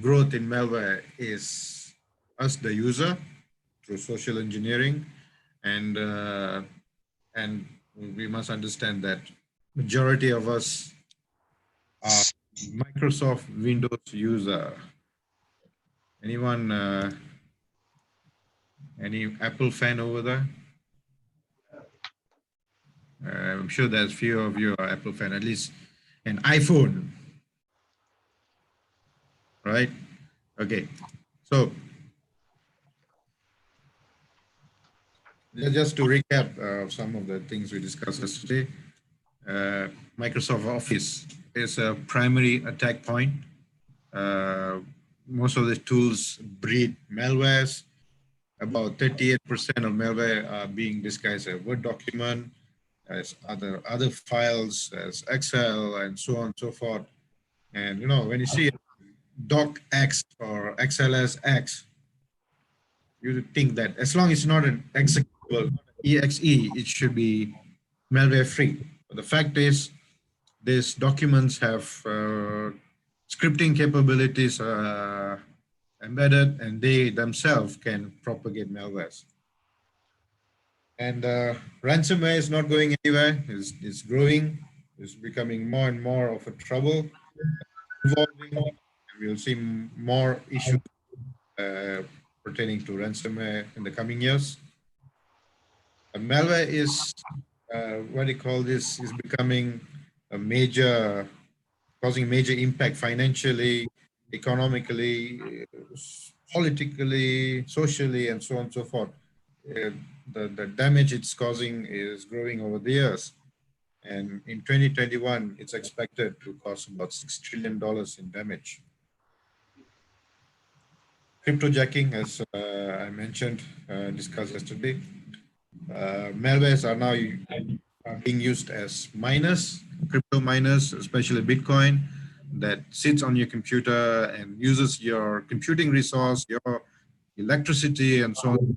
growth in malware is us, the user, through social engineering, and we must understand that majority of us are Microsoft Windows user. Anyone, any Apple fan over there? I'm sure there's few of you are Apple fan, at least an iPhone, right? Okay, so just to recap some of the things we discussed yesterday, Microsoft Office is a primary attack point. Most of the tools breed malwares. About 38% of malware are being disguised as Word document, as other files, as Excel, and so on and so forth. And you know, when you see docx or XLSX, you think that as long as it's not an executable exe, it should be malware free. But the fact is, these documents have scripting capabilities embedded, and they themselves can propagate malwares. And ransomware is not going anywhere. It's growing. It's becoming more and more of a trouble. Evolving. We'll see more issues pertaining to ransomware in the coming years. Malware is, what do you call this, is becoming a major, causing major impact financially, economically, politically, socially, and so on and so forth. The damage it's causing is growing over the years. And in 2021, it's expected to cost about $6 trillion in damage. Cryptojacking, as I mentioned, discussed yesterday. Malwares are now being used as miners, crypto miners, especially Bitcoin, that sits on your computer and uses your computing resource, your electricity, and so on,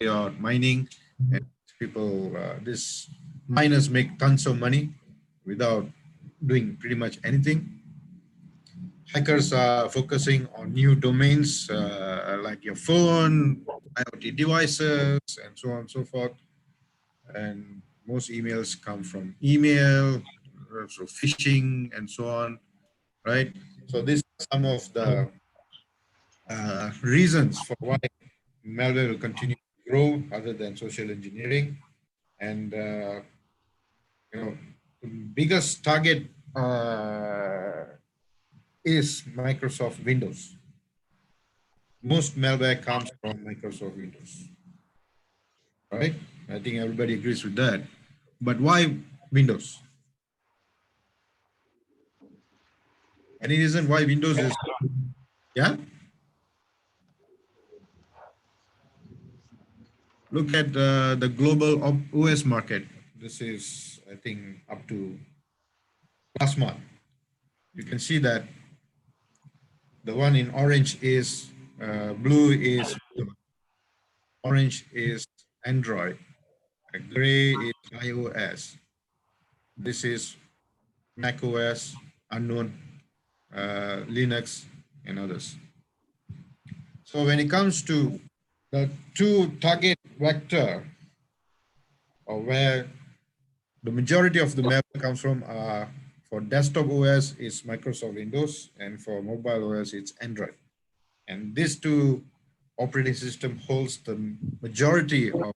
your mining. And people, these miners make tons of money without doing pretty much anything. Hackers are focusing on new domains like your phone, IoT devices, and so on and so forth. And most emails come from email, so phishing, and so on, right? So these are some of the reasons for why malware will continue to grow, other than social engineering. And you know, the biggest target is Microsoft Windows. Most malware comes from Microsoft Windows, right? I think everybody agrees with that. But why Windows? Any reason why Windows is, yeah? Look at the global OS market. This is, I think, up to last month. You can see that the one in orange is, blue is, orange is Android, gray is iOS. This is Mac OS, unknown, Linux, and others. So when it comes to the two target vector, or where the majority of the malware comes from, for desktop OS is Microsoft Windows, and for mobile OS it's Android. And these two operating system holds the majority of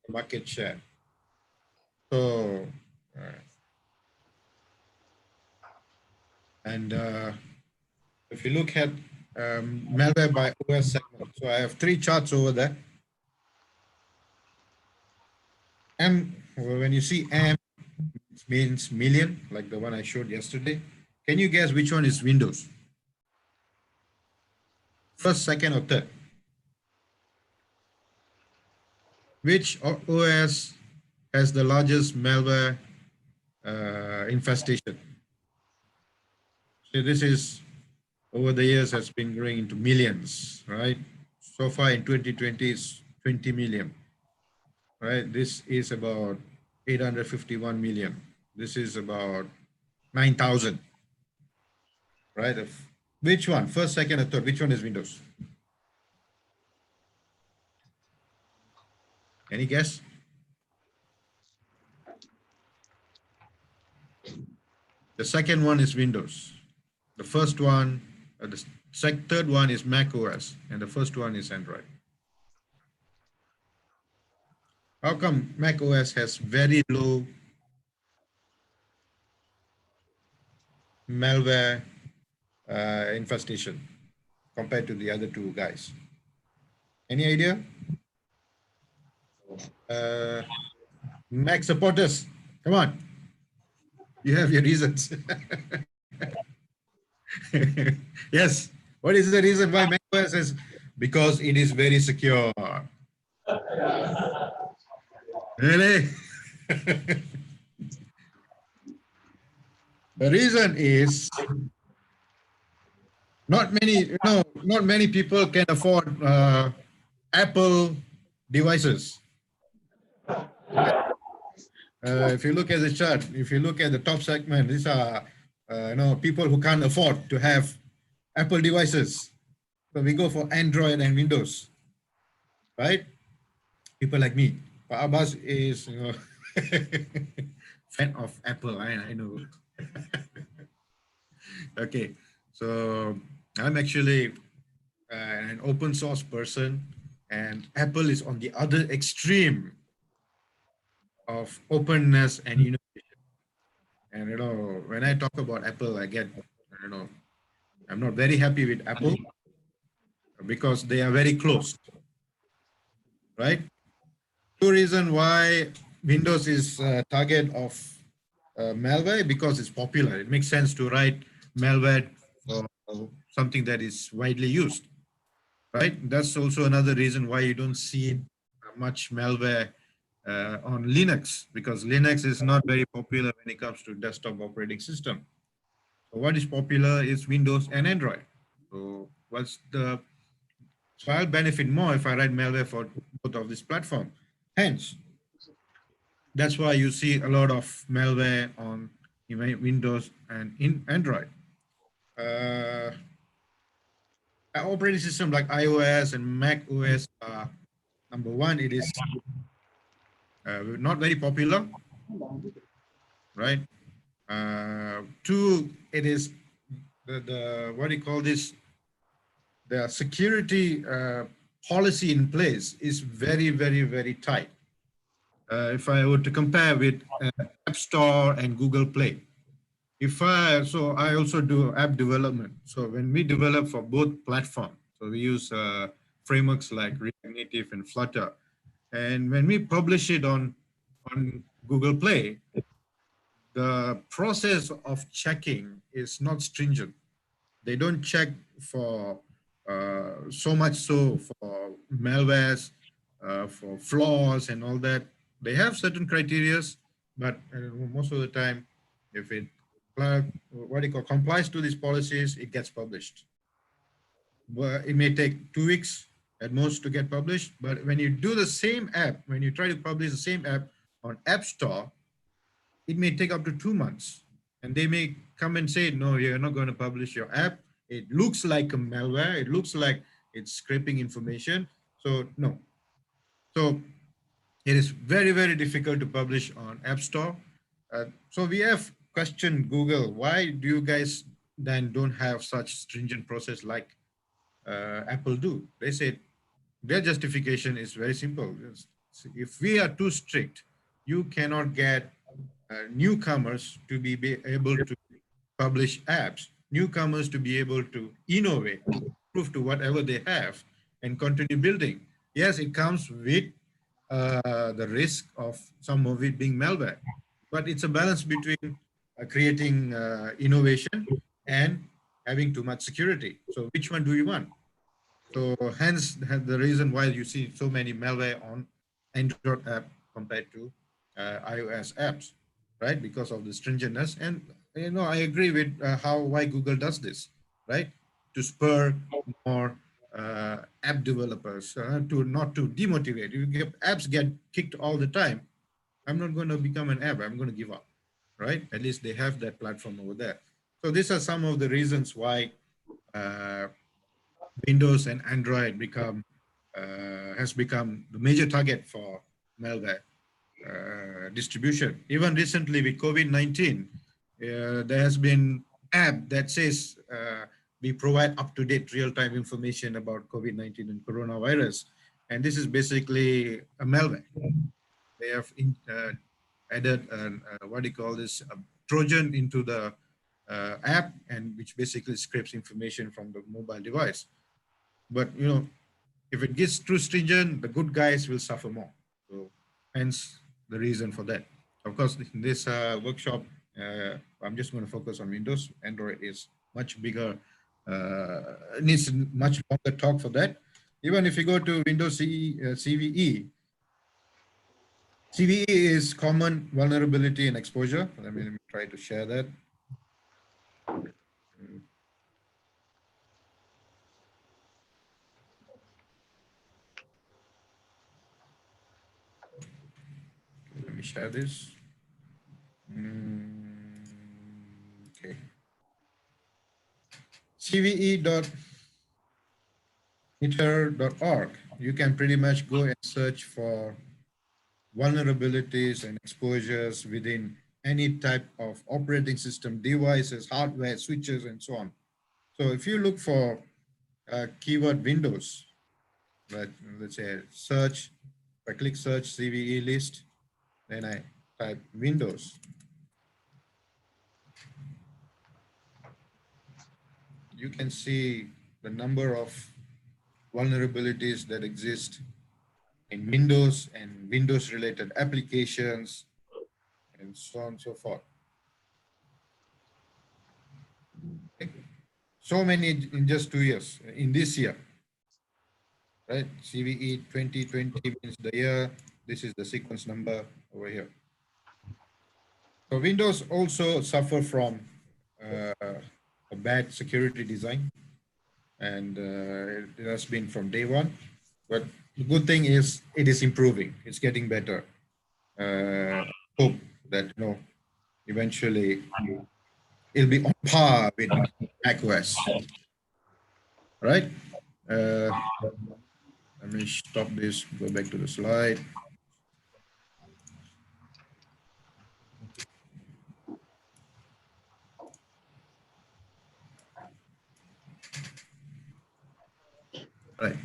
market share. So, and if you look at malware by OS segment, so I have three charts over there. M, when you see M, it means million, like the one I showed yesterday. Can you guess which one is Windows? First, second, or third? Which OS has the largest malware infestation? So this is, over the years, has been growing into millions, right? So far in 2020, it's 20 million, right? This is about 851 million. This is about 9,000, right? Which one? First, second, or third? Which one is Windows? Any guess? The second one is Windows. The first one, the third one is Mac OS, and the first one is Android. How come Mac OS has very low malware infestation compared to the other two guys? Any idea? Mac supporters, come on. You have your reasons. Yes. What is the reason why Mac OS is? Because it is very secure. Really? The reason is not many people can afford Apple devices. If you look at the chart, if you look at the top segment, these are people who can't afford to have Apple devices. So we go for Android and Windows, right? People like me. Pak Abbas is fan of Apple. I know. Okay, so I'm actually an open source person, and Apple is on the other extreme of openness and innovation. And when I talk about Apple, I'm not very happy with Apple because they are very closed, right? Two reasons why Windows is a target of malware, because it's popular. It makes sense to write malware for something that is widely used, right? That's also another reason why you don't see much malware on Linux, because Linux is not very popular when it comes to desktop operating system. So what is popular is Windows and Android. So I'll benefit more if I write malware for both of these platforms. Hence, that's why you see a lot of malware on Windows and in Android. Operating system like iOS and Mac OS, number one, it is not very popular, right? Two, it is the what do you call this? The security policy in place is very, very, very tight. If I were to compare with App Store and Google Play, so I also do app development. So when we develop for both platforms, so we use frameworks like React Native and Flutter. And when we publish it on Google Play, the process of checking is not stringent. They don't check for so much so for malwares, for flaws and all that. They have certain criterias, but most of the time, if it complies to these policies, it gets published. But it may take 2 weeks at most to get published. But when you do the same app, when you try to publish the same app on App Store, it may take up to 2 months. And they may come and say, no, you're not going to publish your app. It looks like a malware. It looks like it's scraping information. So no. So it is very, very difficult to publish on App Store. So we have questioned Google, why do you guys then don't have such stringent process like Apple do? They said their justification is very simple. If we are too strict, you cannot get newcomers to be able to publish apps, newcomers to be able to innovate, to prove to whatever they have and continue building. Yes, it comes with the risk of some of it being malware, but it's a balance between creating innovation and having too much security. So which one do you want? So hence the reason why you see so many malware on Android app compared to iOS apps, right? Because of the stringentness. And I agree with why Google does this, right? To spur more app developers to not to demotivate. Apps get kicked all the time. I'm not going to become an app. I'm going to give up, right? At least they have that platform over there. So these are some of the reasons why uh, Windows and Android has become the major target for malware distribution. Even recently with COVID-19, there has been app that says we provide up-to-date real-time information about COVID-19 and coronavirus. And this is basically a malware. They have added what do you call this, a Trojan into the app, and which basically scrapes information from the mobile device. But if it gets too stringent, the good guys will suffer more. So hence the reason for that. Of course, in this workshop, I'm just going to focus on Windows. Android is much bigger, needs much longer talk for that. Even if you go to Windows CVE, CVE is common vulnerability and exposure. Let me try to share that. Let me share this. Okay. CVE.monitor.org. You can pretty much go and search for vulnerabilities and exposures within any type of operating system, devices, hardware, switches, and so on. So if you look for keyword Windows, let's say search, if I click search CVE list, then I type Windows. You can see the number of vulnerabilities that exist in Windows and Windows related applications and so on and so forth. Okay. So many in just 2 years, in this year, right? CVE 2020 means the year. This is the sequence number over here. So Windows also suffer from a bad security design, and it has been from day one. But the good thing is it is improving. It's getting better. Hope that eventually it'll be on par with macOS. Right? Let me stop this. Go back to the slide. Right.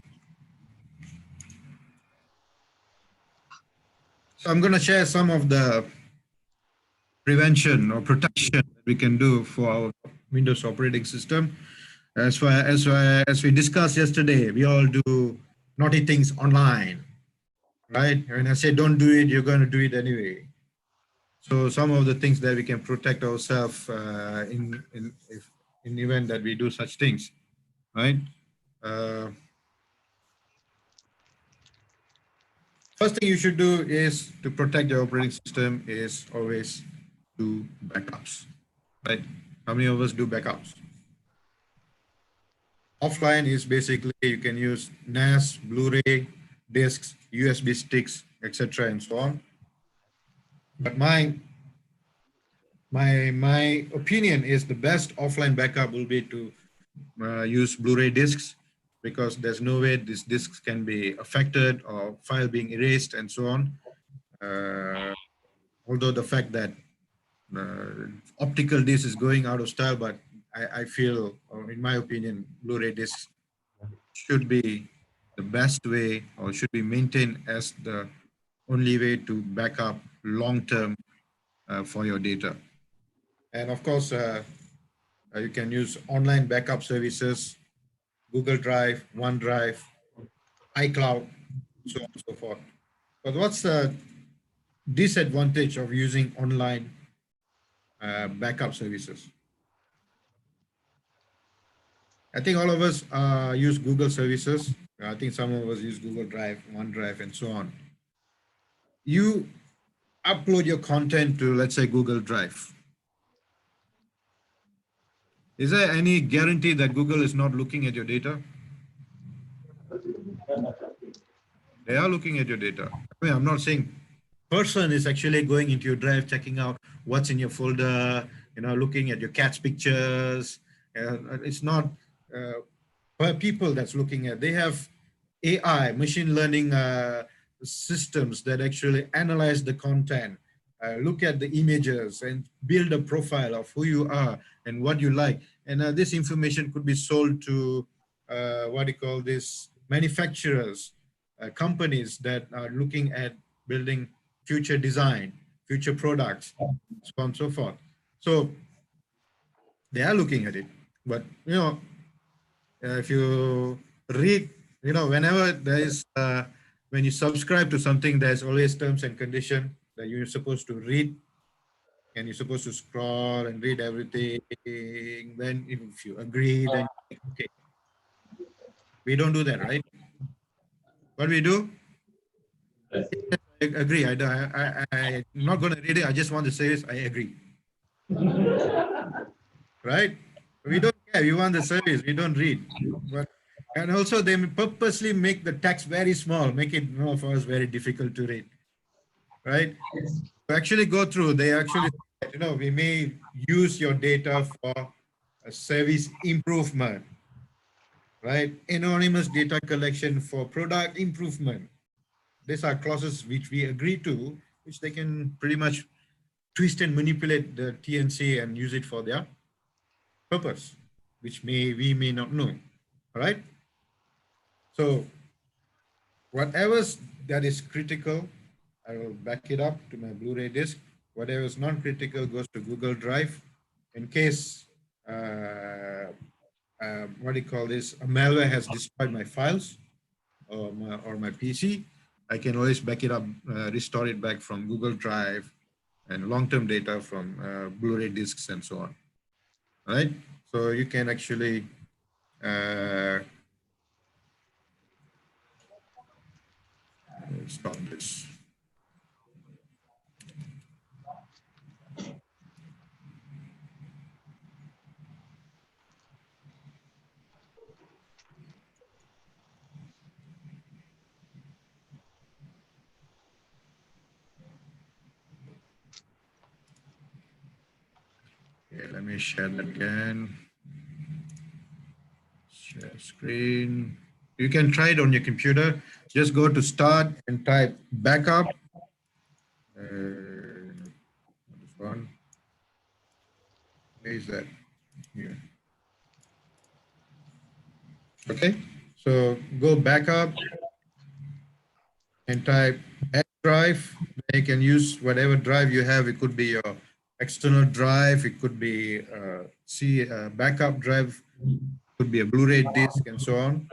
So I'm going to share some of the prevention or protection that we can do for our Windows operating system. As we discussed yesterday, we all do naughty things online, right? When I say don't do it, you're going to do it anyway. So some of the things that we can protect ourselves in the event that we do such things, right? First thing you should do is to protect your operating system is always do backups, right? How many of us do backups? Offline is basically you can use NAS, Blu-ray, discs, USB sticks, etc., and so on. But my opinion is the best offline backup will be to use Blu-ray discs, because there's no way these discs can be affected or file being erased and so on. Although the fact that optical disc is going out of style, but I feel, in my opinion, Blu-ray discs should be the best way, or should be maintained as the only way to back up long-term for your data. And of course, you can use online backup services, Google Drive, OneDrive, iCloud, so on and so forth. But what's the disadvantage of using online backup services? I think all of us use Google services. I think some of us use Google Drive, OneDrive, and so on. You upload your content to, let's say, Google Drive. Is there any guarantee that Google is not looking at your data? They are looking at your data. I mean, I'm not saying person is actually going into your drive, checking out what's in your folder, looking at your cat's pictures. It's not per people that's looking at. They have AI, machine learning systems that actually analyze the content, look at the images and build a profile of who you are and what you like. And this information could be sold to what do you call this, manufacturers, companies that are looking at building future design, future products, so on and so forth. So they are looking at it. But, if you read, whenever there is, when you subscribe to something, there's always terms and condition that you're supposed to read, and you're supposed to scroll and read everything. Then if you agree, then okay. We don't do that, right? What we do? I agree. I'm not going to read it. I just want to say this. I agree. Right? We don't care. We want the service. We don't read. But and also they purposely make the text very small, make it for us very difficult to read. Right? To actually go through, they actually, we may use your data for a service improvement. Right? Anonymous data collection for product improvement. These are clauses which we agree to, which they can pretty much twist and manipulate the TNC and use it for their purpose, which we may not know. All right. So whatever that is critical, I will back it up to my Blu-ray disc. Whatever is non-critical goes to Google Drive. In case, what do you call this, a malware has destroyed my files or my PC, I can always back it up, restore it back from Google Drive and long-term data from Blu-ray discs and so on. All right. So you can actually stop this. Okay, let me share that again. Share screen. You can try it on your computer. Just go to start and type backup. This one. Where is that? Here. Okay. So go backup and type X drive. You can use whatever drive you have. It could be your external drive. It could be backup drive. It could be a Blu-ray disc and so on.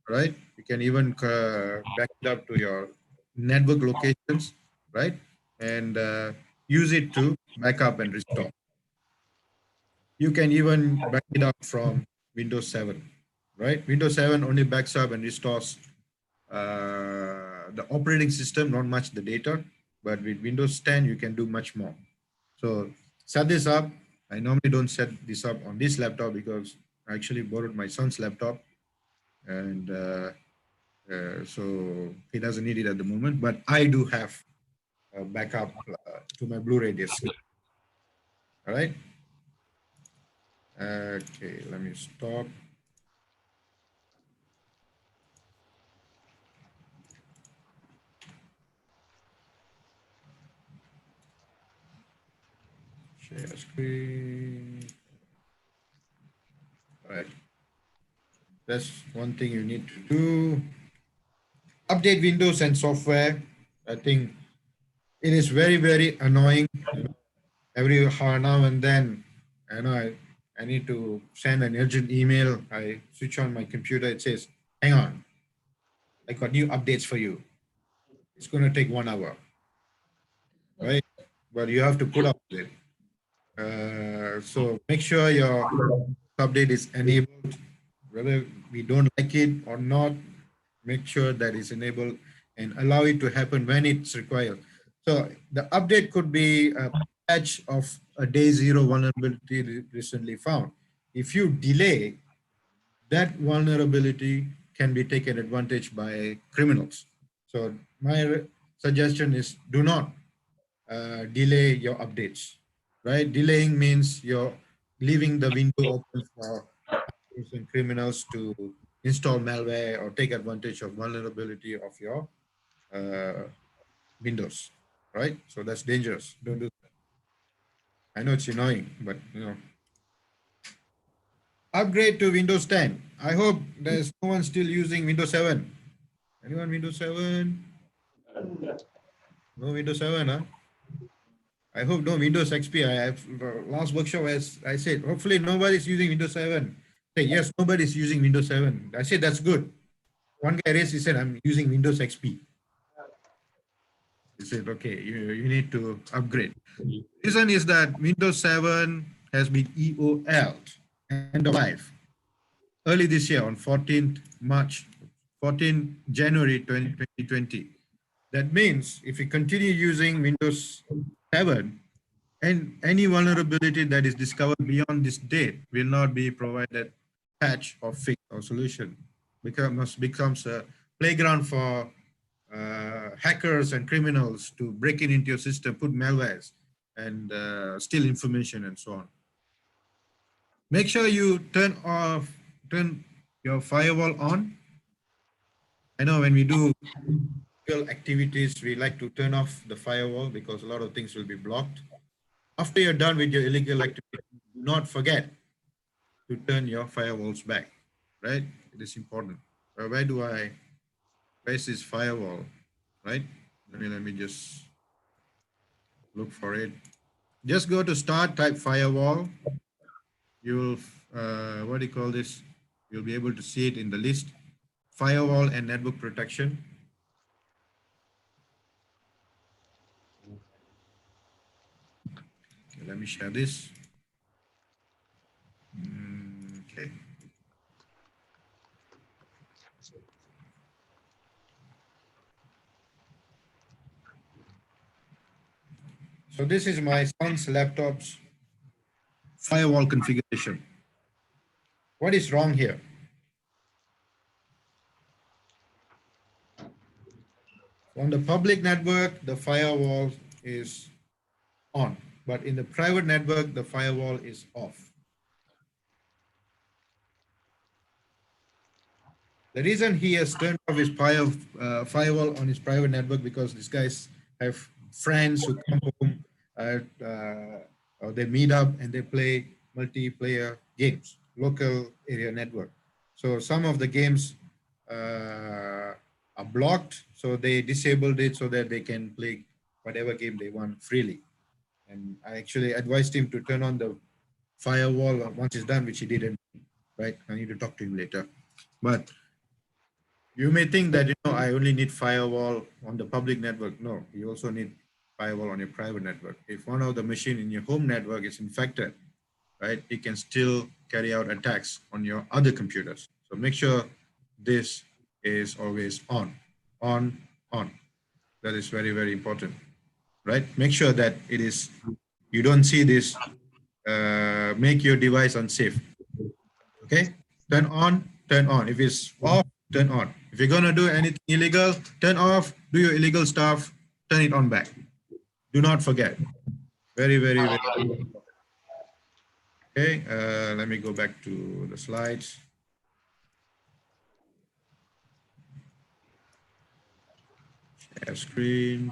Right? You can even back it up to your network locations, right? And use it to backup and restore. You can even back it up from Windows 7, right? Windows 7 only backs up and restores the operating system, not much the data, but with Windows 10, you can do much more. So set this up. I normally don't set this up on this laptop because I actually borrowed my son's laptop, and so he doesn't need it at the moment, but I do have a backup to my Blu-ray disc. All right. Okay, let me stop. Share screen. All right. That's one thing you need to do. Update Windows and software. I think it is very, very annoying. Every now and then, I need to send an urgent email. I switch on my computer. It says, hang on, I got new updates for you. It's going to take 1 hour, right? But you have to put up with it. So make sure your update is enabled, whether we don't like it or not. Make sure that it's enabled and allow it to happen when it's required. So the update could be a patch of a day 0 vulnerability recently found. If you delay, that vulnerability can be taken advantage by criminals. So my suggestion is do not delay your updates, right? Delaying means you're leaving the window open for and criminals to install malware or take advantage of vulnerability of your Windows, right? So that's dangerous. Don't do that. I know it's annoying, but upgrade to Windows 10. I hope there's no one still using Windows 7. Anyone Windows 7? No Windows 7, huh? I hope no Windows XP. I have last workshop as I said, hopefully nobody's using Windows 7. Say yes, nobody's using Windows 7. I said that's good. One guy raised, he said, I'm using Windows XP. He said, okay, you need to upgrade. Reason is that Windows 7 has been EOL'd, end of life, early this year on 14th January 2020. That means if you continue using Windows 7, and any vulnerability that is discovered beyond this date will not be provided patch or fix or solution. Becomes a playground for hackers and criminals to break into your system, put malwares, and steal information and so on. Make sure you turn your firewall on. I know when we do illegal activities, we like to turn off the firewall because a lot of things will be blocked. After you're done with your illegal activity, do not forget to turn your firewalls back, right? It is important. Where's this firewall, right? Let me just look for it. Just go to start, type firewall. You will, what do you call this? You'll be able to see it in the list. Firewall and network protection. Okay, let me share this. Okay. So this is my son's laptop's firewall configuration. What is wrong here? On the public network, the firewall is on, but in the private network, the firewall is off. The reason he has turned off his firewall on his private network because these guys have friends who come home, or they meet up and they play multiplayer games, local area network. So some of the games are blocked, so they disabled it so that they can play whatever game they want freely. And I actually advised him to turn on the firewall once it's done, which he didn't, right? I need to talk to him later. But you may think that, I only need firewall on the public network. No, you also need firewall on your private network. If one of the machine in your home network is infected, right, it can still carry out attacks on your other computers. So make sure this is always on. That is very, very important, right? Make sure that it is, you don't see this, make your device unsafe. Okay, turn on. If it's off, turn on. If you're gonna do anything illegal, turn off, do your illegal stuff, turn it on back. Do not forget. Very, very, very important. Okay, let me go back to the slides. Share screen.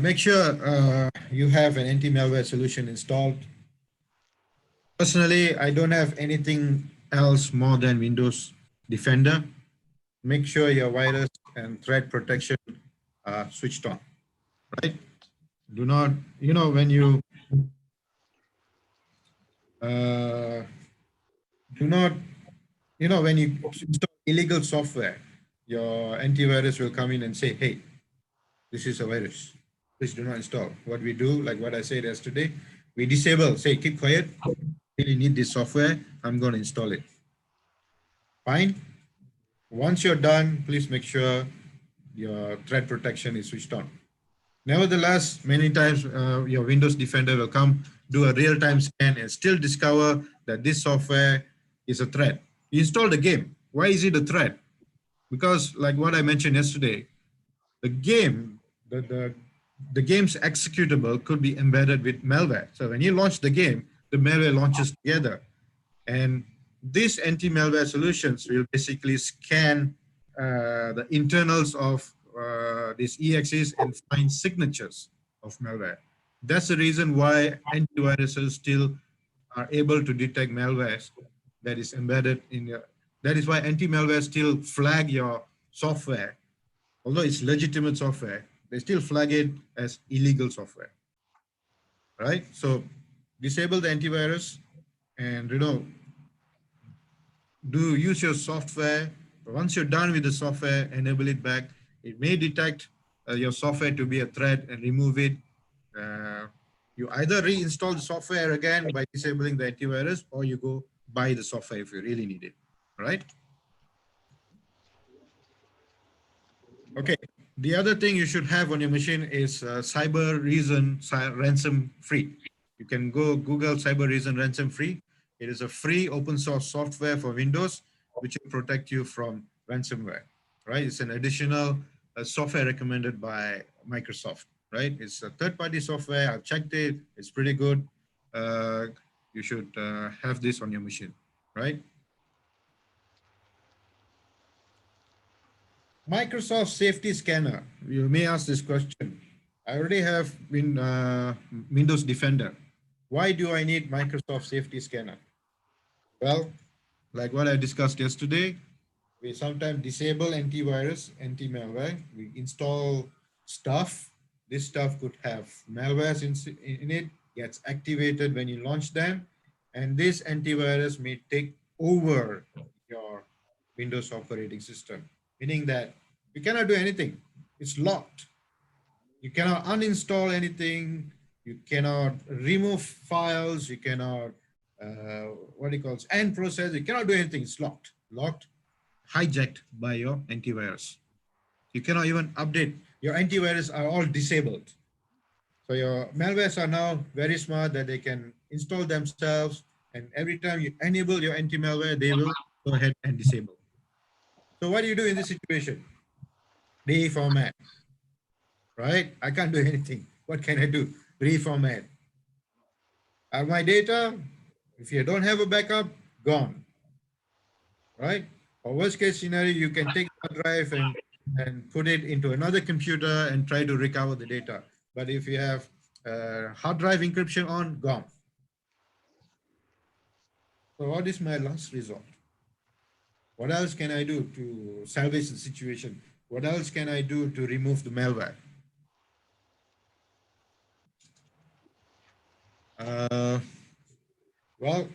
Make sure you have an anti-malware solution installed. Personally, I don't have anything else more than Windows Defender. Make sure your virus and threat protection are switched on, right? Do not, when you when you install illegal software, your antivirus will come in and say, hey, this is a virus. Please do not install. What we do, like what I said yesterday, we disable, say, keep quiet. Really need this software. I'm going to install it. Fine. Once you're done, please make sure your threat protection is switched on. Nevertheless, many times your Windows Defender will come, do a real-time scan and still discover that this software is a threat. You install the game. Why is it a threat? Because like what I mentioned yesterday, the game, the game's executable could be embedded with malware. So when you launch the game, the malware launches together. And these anti-malware solutions will basically scan the internals of these EXEs and find signatures of malware. That's the reason why antiviruses still are able to detect malware that is embedded in your. That is why anti-malware still flag your software. Although it's legitimate software, they still flag it as illegal software, right? So disable the antivirus and do use your software. Once you're done with the software, enable it back. It may detect your software to be a threat and remove it. You either reinstall the software again by disabling the antivirus, or you go buy the software if you really need it, right? Okay, the other thing you should have on your machine is Cyber Reason Ransom Free. You can go Google Cyber Reason Ransom Free. It is a free open source software for Windows, which will protect you from ransomware, right? It's an additional software recommended by Microsoft, right? It's a third-party software. I've checked it. It's pretty good. You should have this on your machine, right? Microsoft Safety Scanner. You may ask this question. I already have Windows Defender. Why do I need Microsoft Safety Scanner? Well, like what I discussed yesterday, we sometimes disable antivirus, anti-malware. We install stuff. This stuff could have malware in it, gets activated when you launch them, and this antivirus may take over your Windows operating system, meaning that you cannot do anything. It's locked. You cannot uninstall anything. You cannot remove files. You cannot, what do you call it, end process. You cannot do anything. It's locked. Locked, hijacked by your antivirus. You cannot even update. Your antivirus are all disabled. So your malwares are now very smart that they can install themselves, and every time you enable your anti-malware, they will go ahead and disable. So what do you do in this situation? Reformat, right? I can't do anything. What can I do? Reformat. Are my data, if you don't have a backup, gone, right? Or worst case scenario, you can take the drive and put it into another computer and try to recover the data. But if you have hard drive encryption on, gone. So what is my last resort? What else can I do to salvage the situation? What else can I do to remove the malware? Well,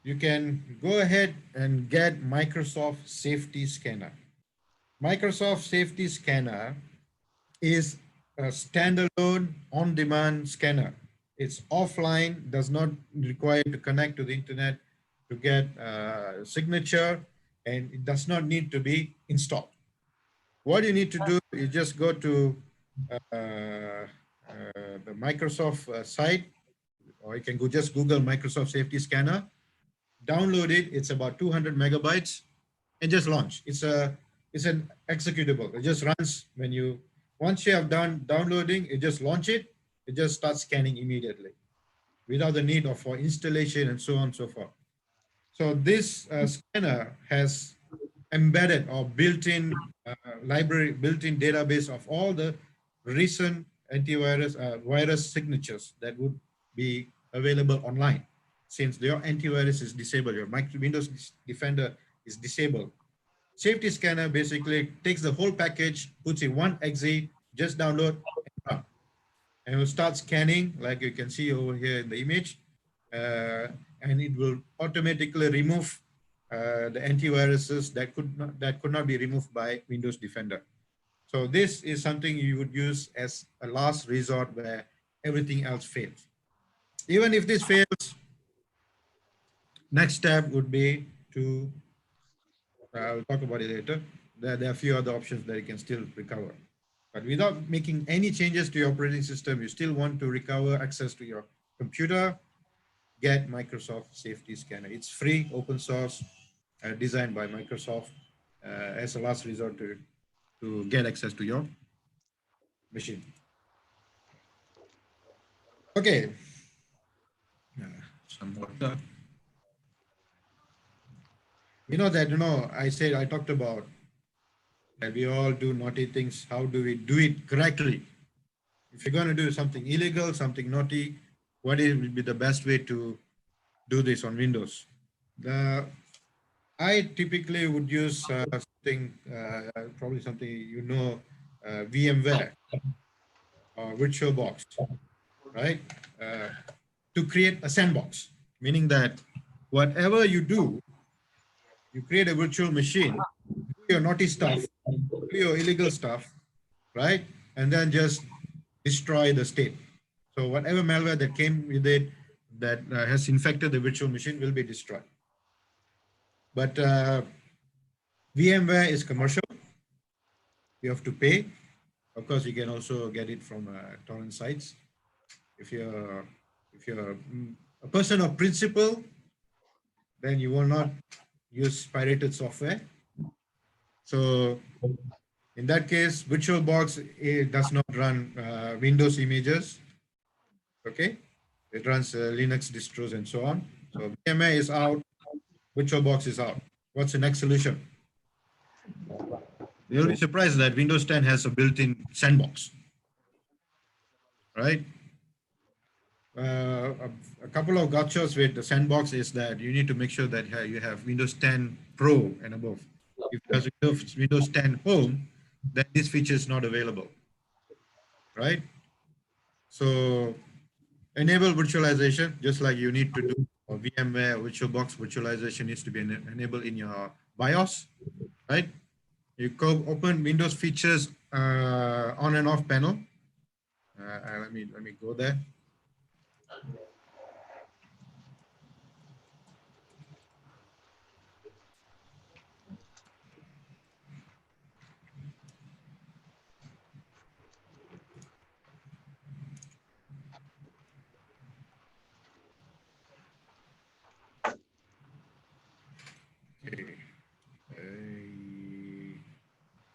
you can go ahead and get Microsoft Safety Scanner. Microsoft Safety Scanner is a standalone on-demand scanner. It's offline, does not require to connect to the internet to get a signature, and it does not need to be installed. What you need to do is just go to the Microsoft site, or you can go just Google Microsoft Safety Scanner, download it. It's about 200 megabytes, and just launch. It's an executable. It just runs when you once you have done downloading, it just launch it. It just starts scanning immediately, without the need of for installation and so on and so forth. So this scanner has embedded or built-in library, built-in database of all the recent antivirus virus signatures that would be available online. Since your antivirus is disabled, your Windows Defender is disabled, Safety Scanner basically takes the whole package, puts in one exe, just download and run. And it will start scanning, like you can see over here in the image, and it will automatically remove the antiviruses that could not be removed by Windows Defender. So this is something you would use as a last resort where everything else fails. Even if this fails, next step would be to, I'll talk about it later. There are a few other options that you can still recover. But without making any changes to your operating system, you still want to recover access to your computer, get Microsoft Safety Scanner. It's free, open source, designed by Microsoft as a last resort to get access to your machine. Okay. Some water. You know that, I talked about that we all do naughty things. How do we do it correctly? If you're going to do something illegal, something naughty, what will be the best way to do this on Windows? I typically would use something, probably something VMware or VirtualBox, right? Uh, to create a sandbox, meaning that whatever you do, you create a virtual machine, do your naughty stuff, do your illegal stuff, right? And then just destroy the state. So whatever malware that came with it that has infected the virtual machine will be destroyed. But VMware is commercial. You have to pay. Of course, you can also get it from torrent sites. If you're a person of principle, then you will not use pirated software. So in that case, VirtualBox it does not run Windows images. Okay, it runs Linux distros and so on. So VMware is out, VirtualBox is out. What's the next solution? You'll be surprised that Windows 10 has a built-in sandbox, right? A couple of gotchas with the sandbox is that you need to make sure that you have Windows 10 Pro and above. If there's Windows 10 Home, then this feature is not available, right? So enable virtualization, just like you need to do for VMware VirtualBox virtualization needs to be enabled in your BIOS, right? You open Windows features on and off panel. Let me go there. Okay. I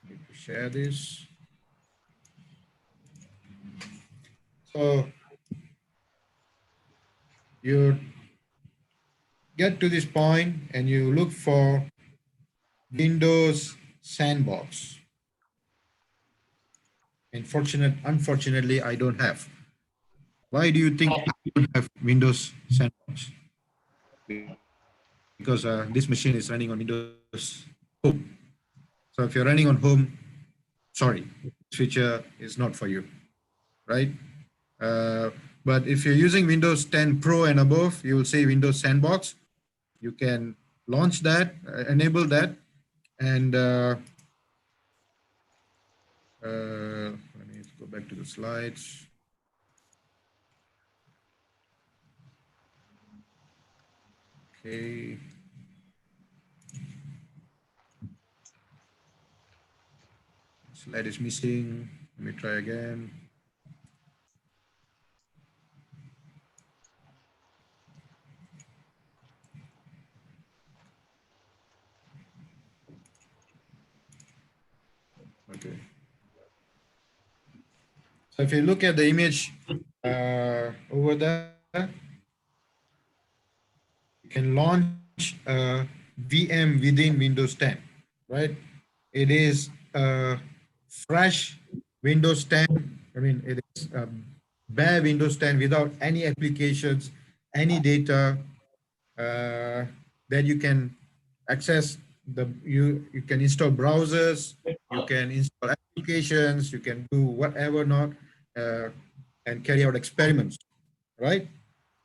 need to share this. So you get to this point and you look for Windows Sandbox. Unfortunately, I don't have. Why do you think I don't have Windows Sandbox? Because this machine is running on Windows Home. So if you're running on Home, sorry, this feature is not for you, right? But if you're using Windows 10 Pro and above, you will see Windows Sandbox. You can launch that, enable that, and let me go back to the slides. Okay. Slide is missing. Let me try again. Okay. So if you look at the image over there, you can launch a VM within Windows 10, right? It is a fresh Windows 10. I mean, it is bare Windows 10 without any applications, any data that you can access. You can install browsers, you can install applications, you can do whatever not, and carry out experiments, right?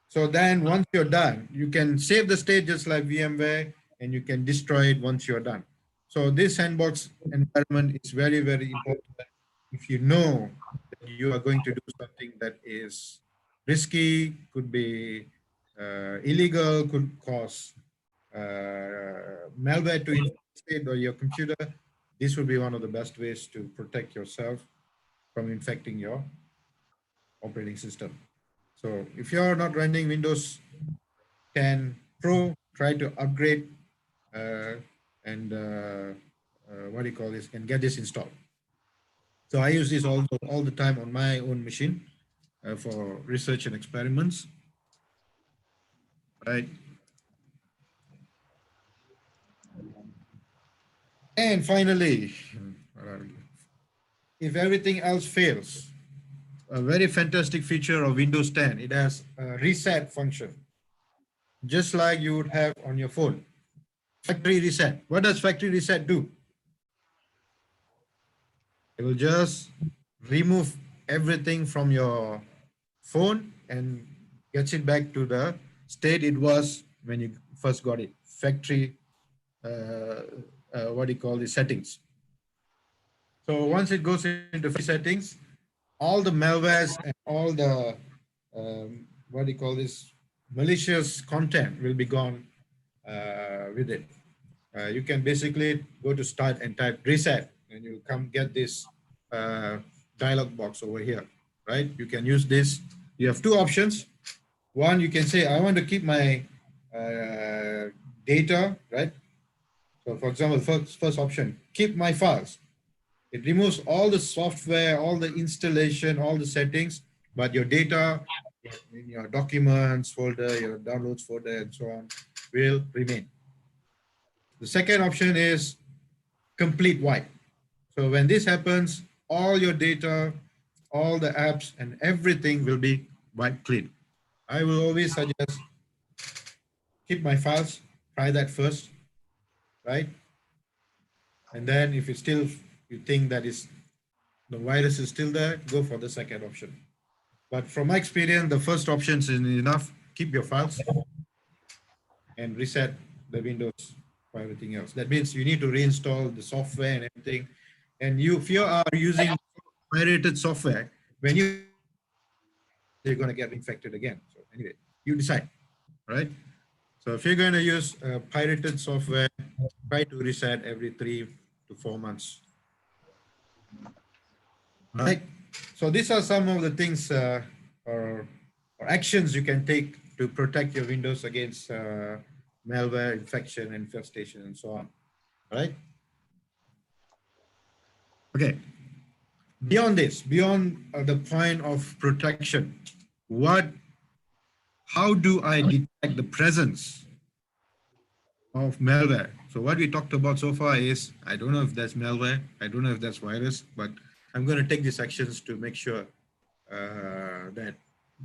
So then once you're done, you can save the state just like VMware, and you can destroy it once you're done. So this sandbox environment is very, very important. If you know that you are going to do something that is risky, could be illegal, could cause malware to infect or your computer, this would be one of the best ways to protect yourself from infecting your operating system. So if you're not running Windows 10 Pro, try to upgrade and what do you call this, and get this installed. So I use this all the time on my own machine for research and experiments, right? And finally, if everything else fails, a very fantastic feature of Windows 10, it has a reset function, just like you would have on your phone. Factory reset. What does factory reset do? It will just remove everything from your phone and gets it back to the state it was when you first got it. Factory, what do you call the settings. So once it goes into factory settings, all the malwares and all the what do you call this malicious content will be gone with it. You can basically go to start and type reset, and you come get this dialog box over here, right? You can use this. You have two options. One, you can say, I want to keep my data, right? So for example, first option, keep my files. It removes all the software, all the installation, all the settings, but your data in your documents folder, your downloads folder, and so on will remain. The second option is complete wipe. So when this happens, all your data, all the apps and everything will be wiped clean. I will always suggest keep my files, try that first, right? And then if you think that is the virus is still there, go for the second option. But from my experience, the first option is enough. Keep your files and reset the Windows for everything else. That means you need to reinstall the software and everything. And if you are using pirated software, when you're going to get infected again. So anyway, you decide, right? So if you're going to use pirated software, try to reset every 3 to 4 months. All right. So these are some of the things or actions you can take to protect your Windows against malware, infection, infestation, and so on. All right. Okay. Beyond this, beyond the point of protection, how do I detect the presence of malware? So what we talked about so far is, I don't know if that's malware, I don't know if that's virus, but I'm going to take these actions to make sure that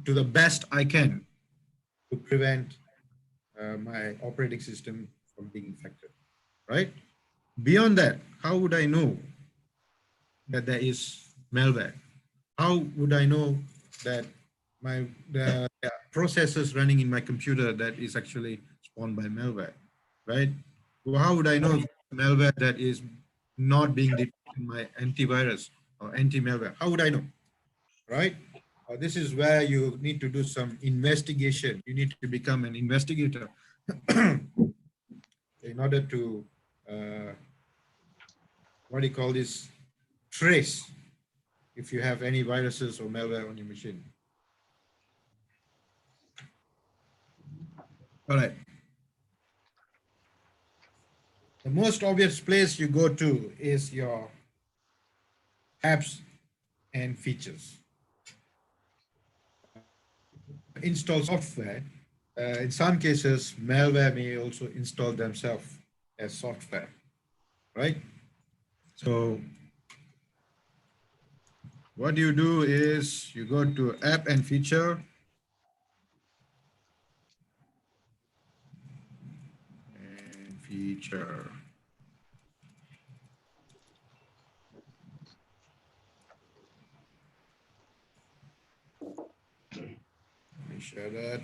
to the best I can to prevent my operating system from being infected, right? Beyond that, how would I know that there is malware? How would I know that the processes running in my computer that is actually spawned by malware, right? Well, how would I know malware that is not being detected in my antivirus or anti-malware? How would I know, right? This is where you need to do some investigation. You need to become an investigator in order to, what do you call this, trace if you have any viruses or malware on your machine. All right. The most obvious place you go to is your apps and features. Install software. In some cases, malware may also install themselves as software, right? So what you do is you go to app and feature. And feature. Let me share that.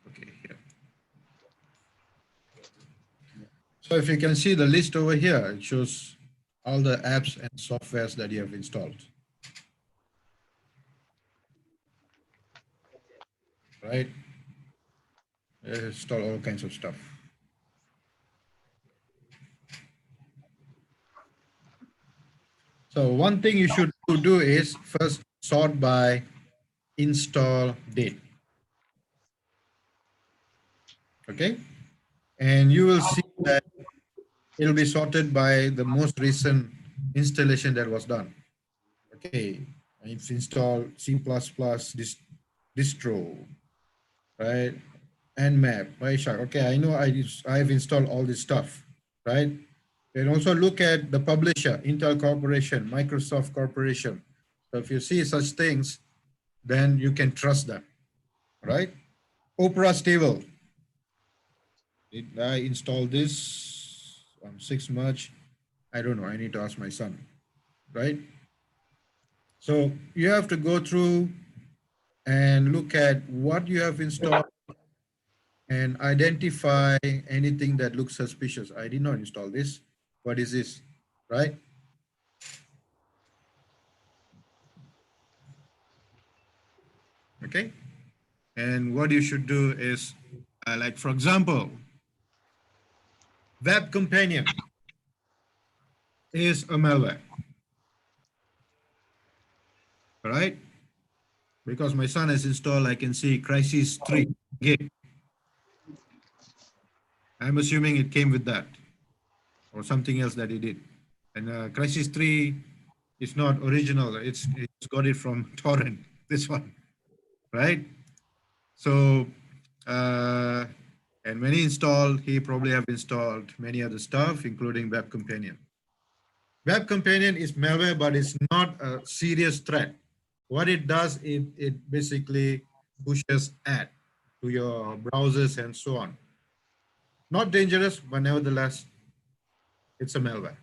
Okay, here. So if you can see the list over here, it shows all the apps and softwares that you have installed. Right? Install all kinds of stuff. So one thing you should do is first sort by install date. Okay. And you will see that it'll be sorted by the most recent installation that was done. Okay. It's installed C++ distro, right? Nmap, Wireshark. Okay, I know I've installed all this stuff, right? And also look at the publisher, Intel Corporation, Microsoft Corporation. So if you see such things, then you can trust them, right? Opera stable. Did I install this on 6 March? I don't know. I need to ask my son, right? So you have to go through and look at what you have installed and identify anything that looks suspicious. I did not install this. What is this, right? Okay. And what you should do is, like for example, Web Companion is a malware, right? Because my son has installed, I can see Crisis 3 Gate. I'm assuming it came with that or something else that he did. And Crisis 3 is not original. It's got it from torrent, this one, right? So, and when he installed, he probably have installed many other stuff, including Web Companion. Web Companion is malware, but it's not a serious threat. What it does, it basically pushes ad to your browsers and so on. Not dangerous, but nevertheless, it's a malware,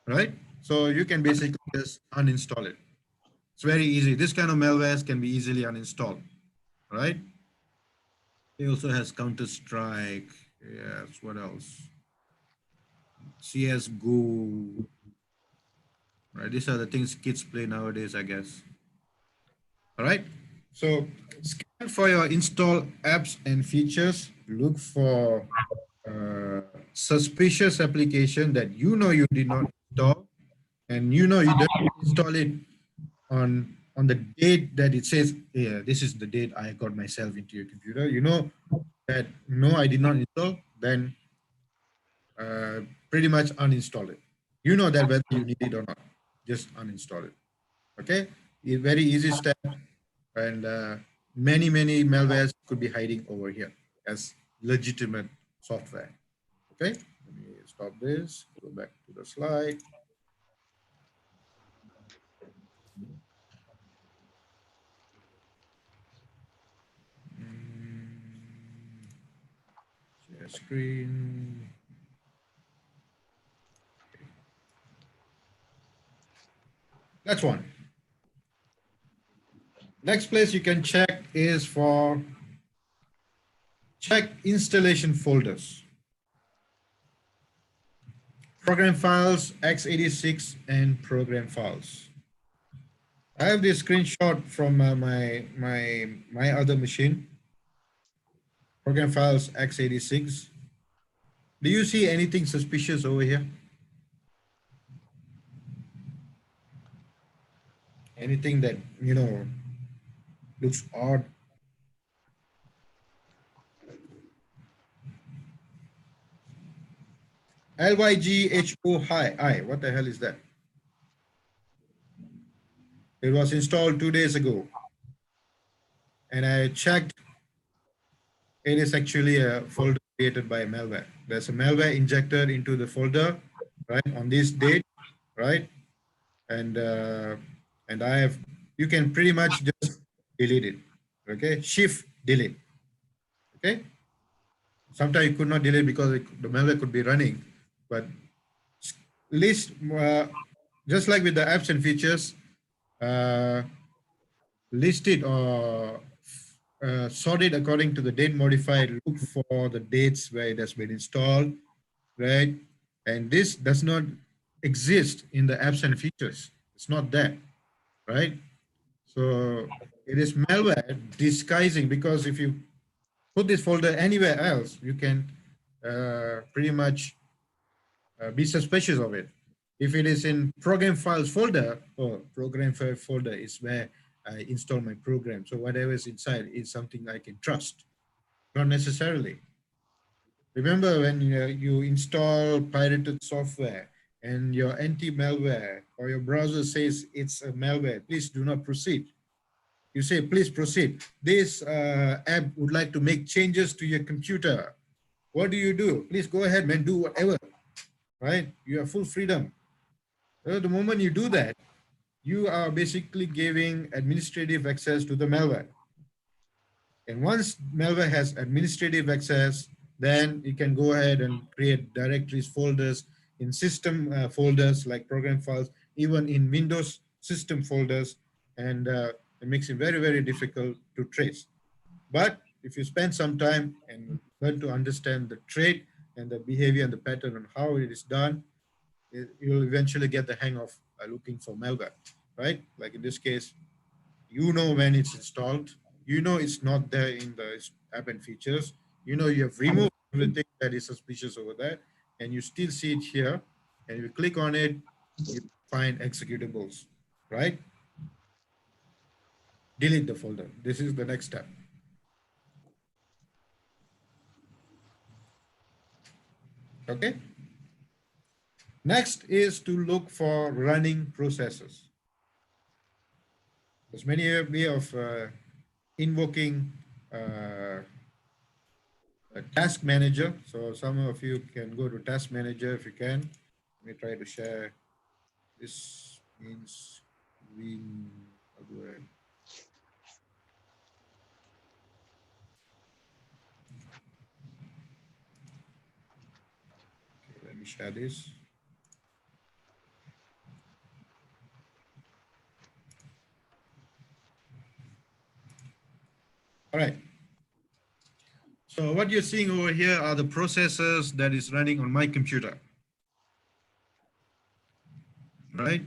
right? So you can basically just uninstall it. It's very easy. This kind of malwares can be easily uninstalled, right? It also has Counter-Strike. Yes, what else? CSGO. Right, these are the things kids play nowadays, I guess. All right. So scan for your install apps and features. Look for suspicious application that you know you did not install, and you know you didn't install it on the date that it says, yeah, this is the date I got myself into your computer. You know that no, I did not install. Then pretty much uninstall it. You know that whether you need it or not, just uninstall it. Okay, a very easy step, and many malwares could be hiding over here as legitimate software. Okay, let me stop this, go back to the slide. Share screen. That's one. Next place you can check is for check installation folders. Program files, x86, and program files. I have this screenshot from my other machine. Program files x86. Do you see anything suspicious over here? Anything that, you know, looks odd? LYGHO-I. What the hell is that? It was installed 2 days ago. And I checked, it is actually a folder created by malware. There's a malware injected into the folder, right, on this date, right? And I have, you can pretty much just delete it, okay? Shift delete, okay? Sometimes you could not delete because the malware could be running, but list, just like with the apps and features, uh, list it or sort it according to the date modified, look for the dates where it has been installed, right? And this does not exist in the apps and features. It's not there, right? So it is malware disguising, because if you put this folder anywhere else, you can pretty much be suspicious of it. If it is in program files folder, or program file folder is where I install my program. So whatever is inside is something I can trust, Not necessarily. Remember when you install pirated software and your anti-malware or your browser says it's a malware, please do not proceed. You say, please proceed. This app would like to make changes to your computer. What do? Please go ahead, man, do whatever, right? You have full freedom. So the moment you do that, you are basically giving administrative access to the malware. And once malware has administrative access, then you can go ahead and create directories, folders in system folders like program files, even in Windows system folders, and it makes it very, very difficult to trace. But if you spend some time and learn to understand the trait and the behavior and the pattern and how it is done, you'll eventually get the hang of looking for malware, right? Like in this case, you know when it's installed, you know it's not there in the app and features, you know you have removed everything that is suspicious over there, and you still see it here, and you click on it, you find executables, right? Delete the folder. This is the next step. Okay. Next is to look for running processes. There's many way of invoking a task manager. So some of you can go to task manager if you can. Let me try to share. This means how do I? Okay, let me share this. All right. So what you're seeing over here are the processes that is running on my computer, right?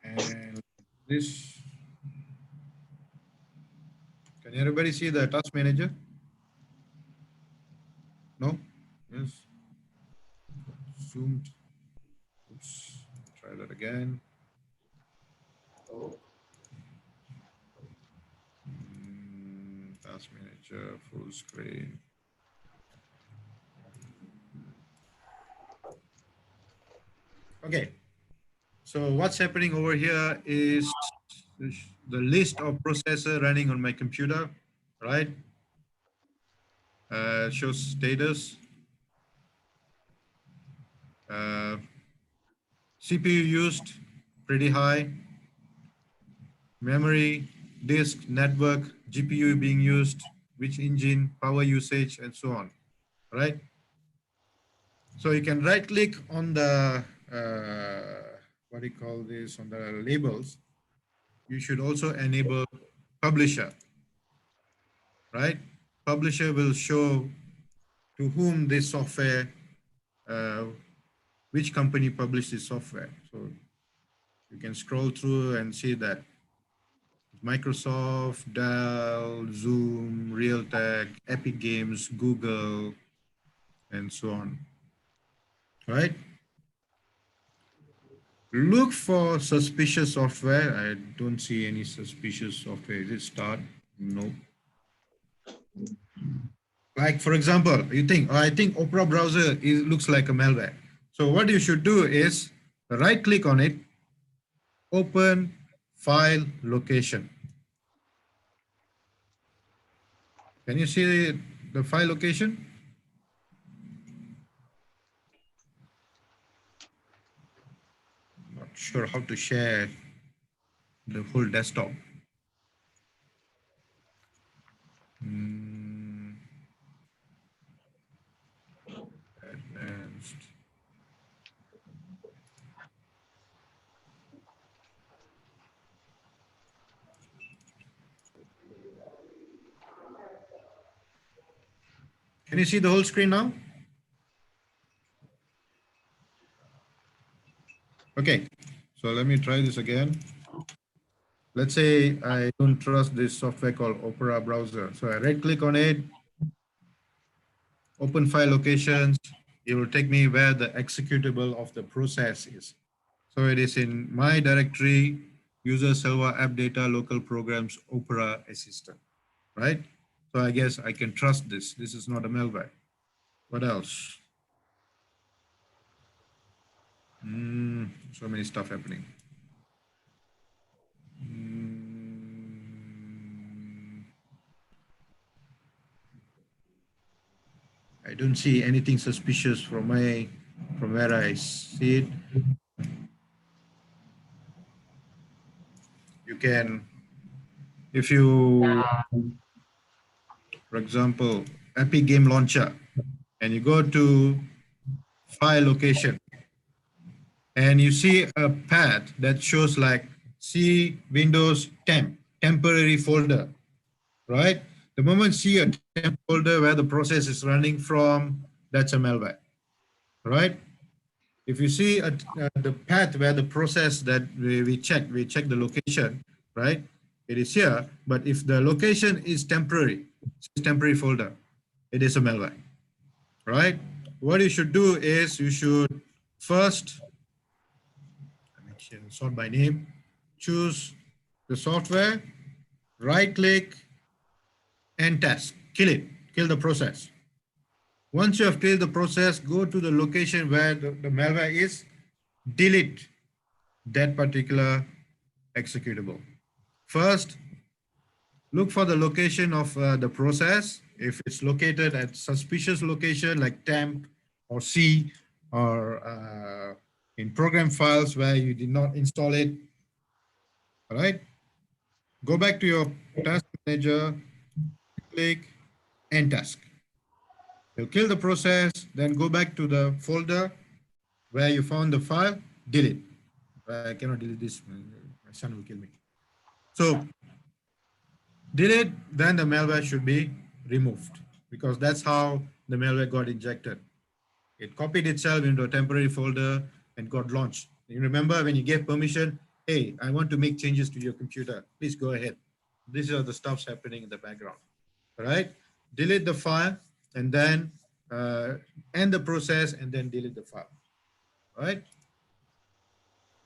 And this, can everybody see the task manager? No? Yes. Zoomed. Oops. Try that again. Task manager, full screen. Okay. So what's happening over here is the list of processor running on my computer, right? Shows status. CPU used, pretty high. Memory, disk, network, GPU being used, which engine, power usage, and so on, right? So you can right click on the, what do you call this, on the labels. You should also enable publisher, right? Publisher will show to whom this software, which company published this software. So you can scroll through and see that Microsoft, Dell, Zoom, Realtek, Epic Games, Google, and so on, right? Look for suspicious software. I don't see any suspicious software. Is it start? No. Like, for example, you think, oh, I think Opera browser looks like a malware. So what you should do is right click on it, open file location. Can you see the file location? Not sure how to share the whole desktop. Advanced. Can you see the whole screen now? Okay, so let me try this again. Let's say I don't trust this software called Opera browser. So I right click on it, open file locations. It will take me where the executable of the process is. So it is in my directory, user server app data, local programs, Opera assistant, right? So I guess I can trust this. This is not a malware. What else? So many stuff happening. I don't see anything suspicious from where I see it. You can, if you, for example, Epic Game Launcher, and you go to file location, and you see a path that shows like C Windows temporary folder, right? The moment see a temp folder where the process is running from, that's a malware, right? If you see the path where the process that we check the location, right? It is here, but if the location is temporary, it's temporary folder, it is a malware, right? What you should do is you should first sort by name, choose the software, right click and test, kill the process. Once you have killed the process, go to the location where the malware is, delete that particular executable. First, look for the location of the process. If it's located at suspicious location like temp or C or in program files where you did not install it, all right? Go back to your task manager, click end task. You'll kill the process, then go back to the folder where you found the file, delete. I cannot delete this, my son will kill me. So delete, then the malware should be removed because that's how the malware got injected. It copied itself into a temporary folder and got launched. You remember when you gave permission, hey, I want to make changes to your computer, please go ahead. These are the stuffs happening in the background, all right? Delete the file and then end the process and then delete the file, all right?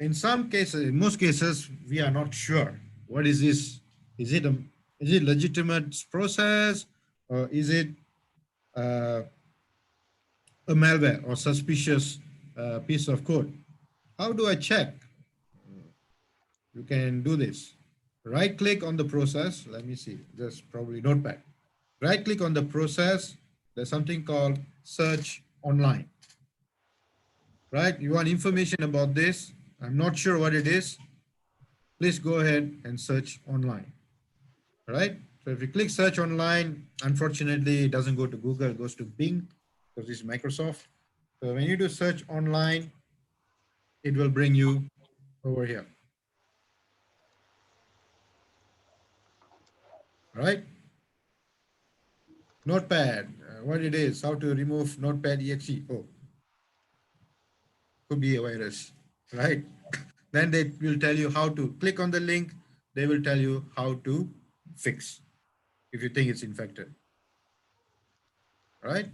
In some cases, in most cases, we are not sure. What is this? Is it legitimate process or is it uh, a malware or suspicious piece of code? How do I check? You can do this. Right click on the process. Let me see. Just probably Notepad. Right click on the process. There's something called search online. Right? You want information about this? I'm not sure what it is. Please go ahead and search online. All right? So if you click search online, unfortunately, it doesn't go to Google, it goes to Bing because this is Microsoft. So when you do search online, it will bring you over here. All right? Notepad, what it is, how to remove Notepad exe. Oh, could be a virus, right? Then they will tell you how to click on the link. They will tell you how to fix if you think it's infected. All right?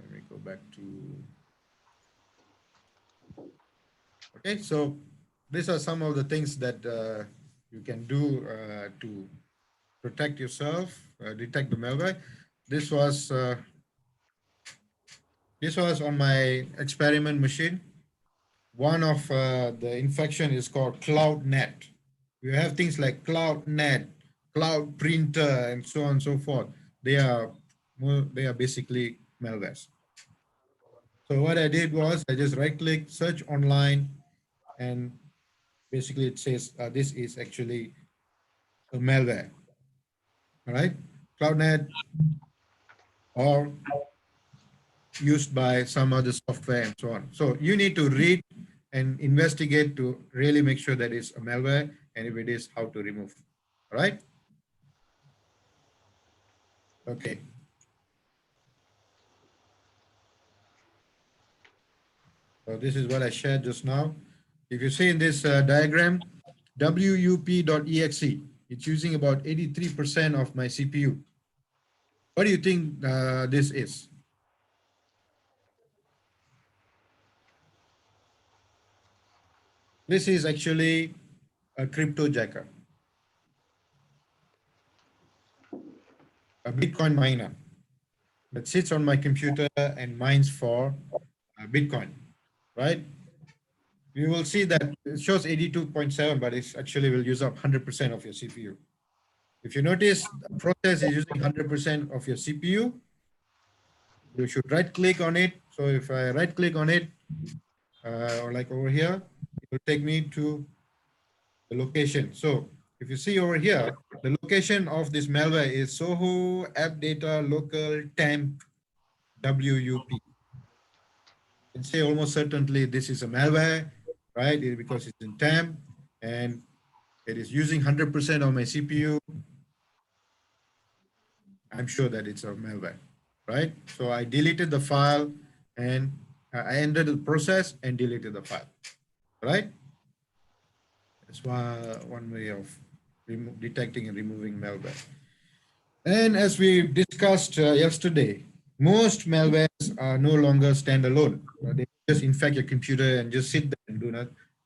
Let me go back to, okay, so these are some of the things that you can do to protect yourself, detect the malware. This was on my experiment machine. One of the infection is called CloudNet. You have things like CloudNet, Cloud Printer, and so on and so forth. They are basically malwares. So what I did was I just right-click, search online, and basically it says this is actually a malware. All right, CloudNet or used by some other software and so on. So you need to read and investigate to really make sure that it's a malware, and if it is, how to remove. All right? Okay. So this is what I shared just now. If you see in this diagram, wup.exe, it's using about 83% of my CPU. What do you think this is? This is actually a crypto jacker. a Bitcoin miner that sits on my computer and mines for Bitcoin, right? You will see that it shows 82.7, but it actually will use up 100% of your CPU. If you notice, the process is using 100% of your CPU, you should right click on it. So if I right click on it, or like over here, it will take me to the location. So if you see over here, the location of this malware is Soho app data local temp WUP. You can say almost certainly this is a malware, right? Because it's in temp and it is using 100% of my CPU. I'm sure that it's a malware, right? So I deleted the file and I ended the process and deleted the file, right? That's one way of detecting and removing malware. And as we discussed yesterday, most malwares are no longer standalone. They just infect your computer and just sit there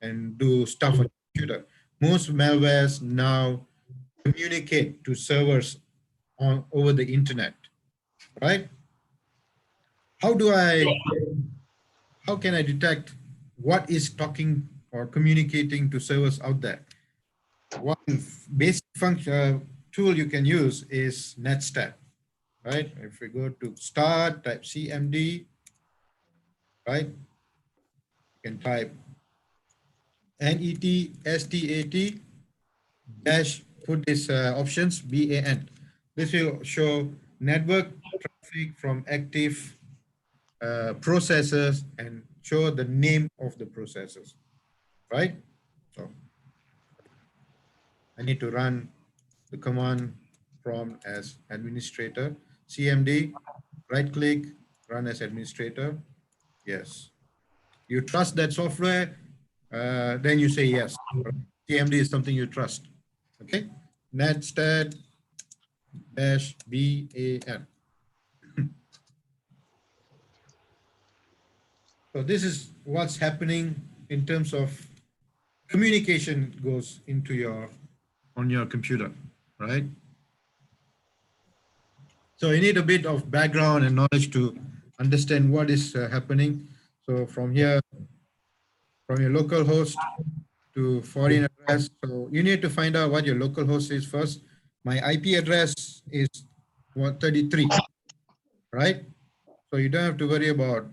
and do stuff on your computer. Most malwares now communicate to servers over the internet, right? How can I detect what is talking or communicating to servers out there? One basic function tool you can use is netstat, right? If we go to start, type CMD, right? You can type NETSTAT dash, put this options BAN. This will show network traffic from active processors and show the name of the processors, right? So I need to run the command prompt as administrator, CMD, right click, run as administrator. Yes. You trust that software, then you say yes. CMD is something you trust. Okay. Netstat dash BAN. So this is what's happening in terms of communication goes into on your computer, right? So you need a bit of background and knowledge to understand what is happening. So from here, from your local host to foreign address. So you need to find out what your local host is first. My IP address is 133, right? So you don't have to worry about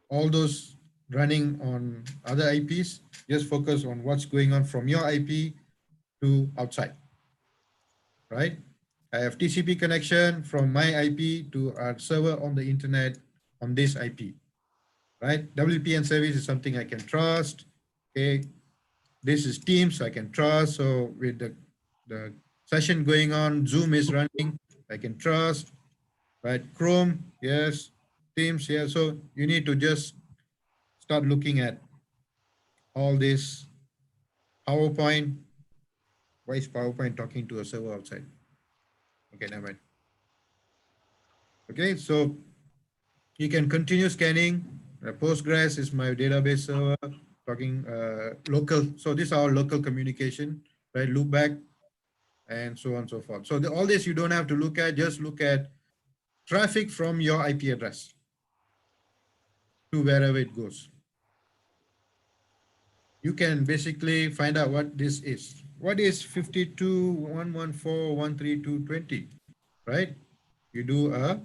all those running on other IPs. Just focus on what's going on from your IP to outside, right? I have TCP connection from my IP to our server on the internet on this IP, right? WPN service is something I can trust. Okay, this is Teams I can trust. So with the session going on, Zoom is running, I can trust, right? Chrome, yes. Teams, yes. So you need to just start looking at all this. PowerPoint, why is PowerPoint talking to a server outside? Okay, never mind. Okay, so you can continue scanning. Postgres is my database server, talking local. So these are all local communication, right? Loopback and so on and so forth. So all this you don't have to look at, just look at traffic from your IP address to wherever it goes. You can basically find out what this is. What is 52.114.132.20, right? You do a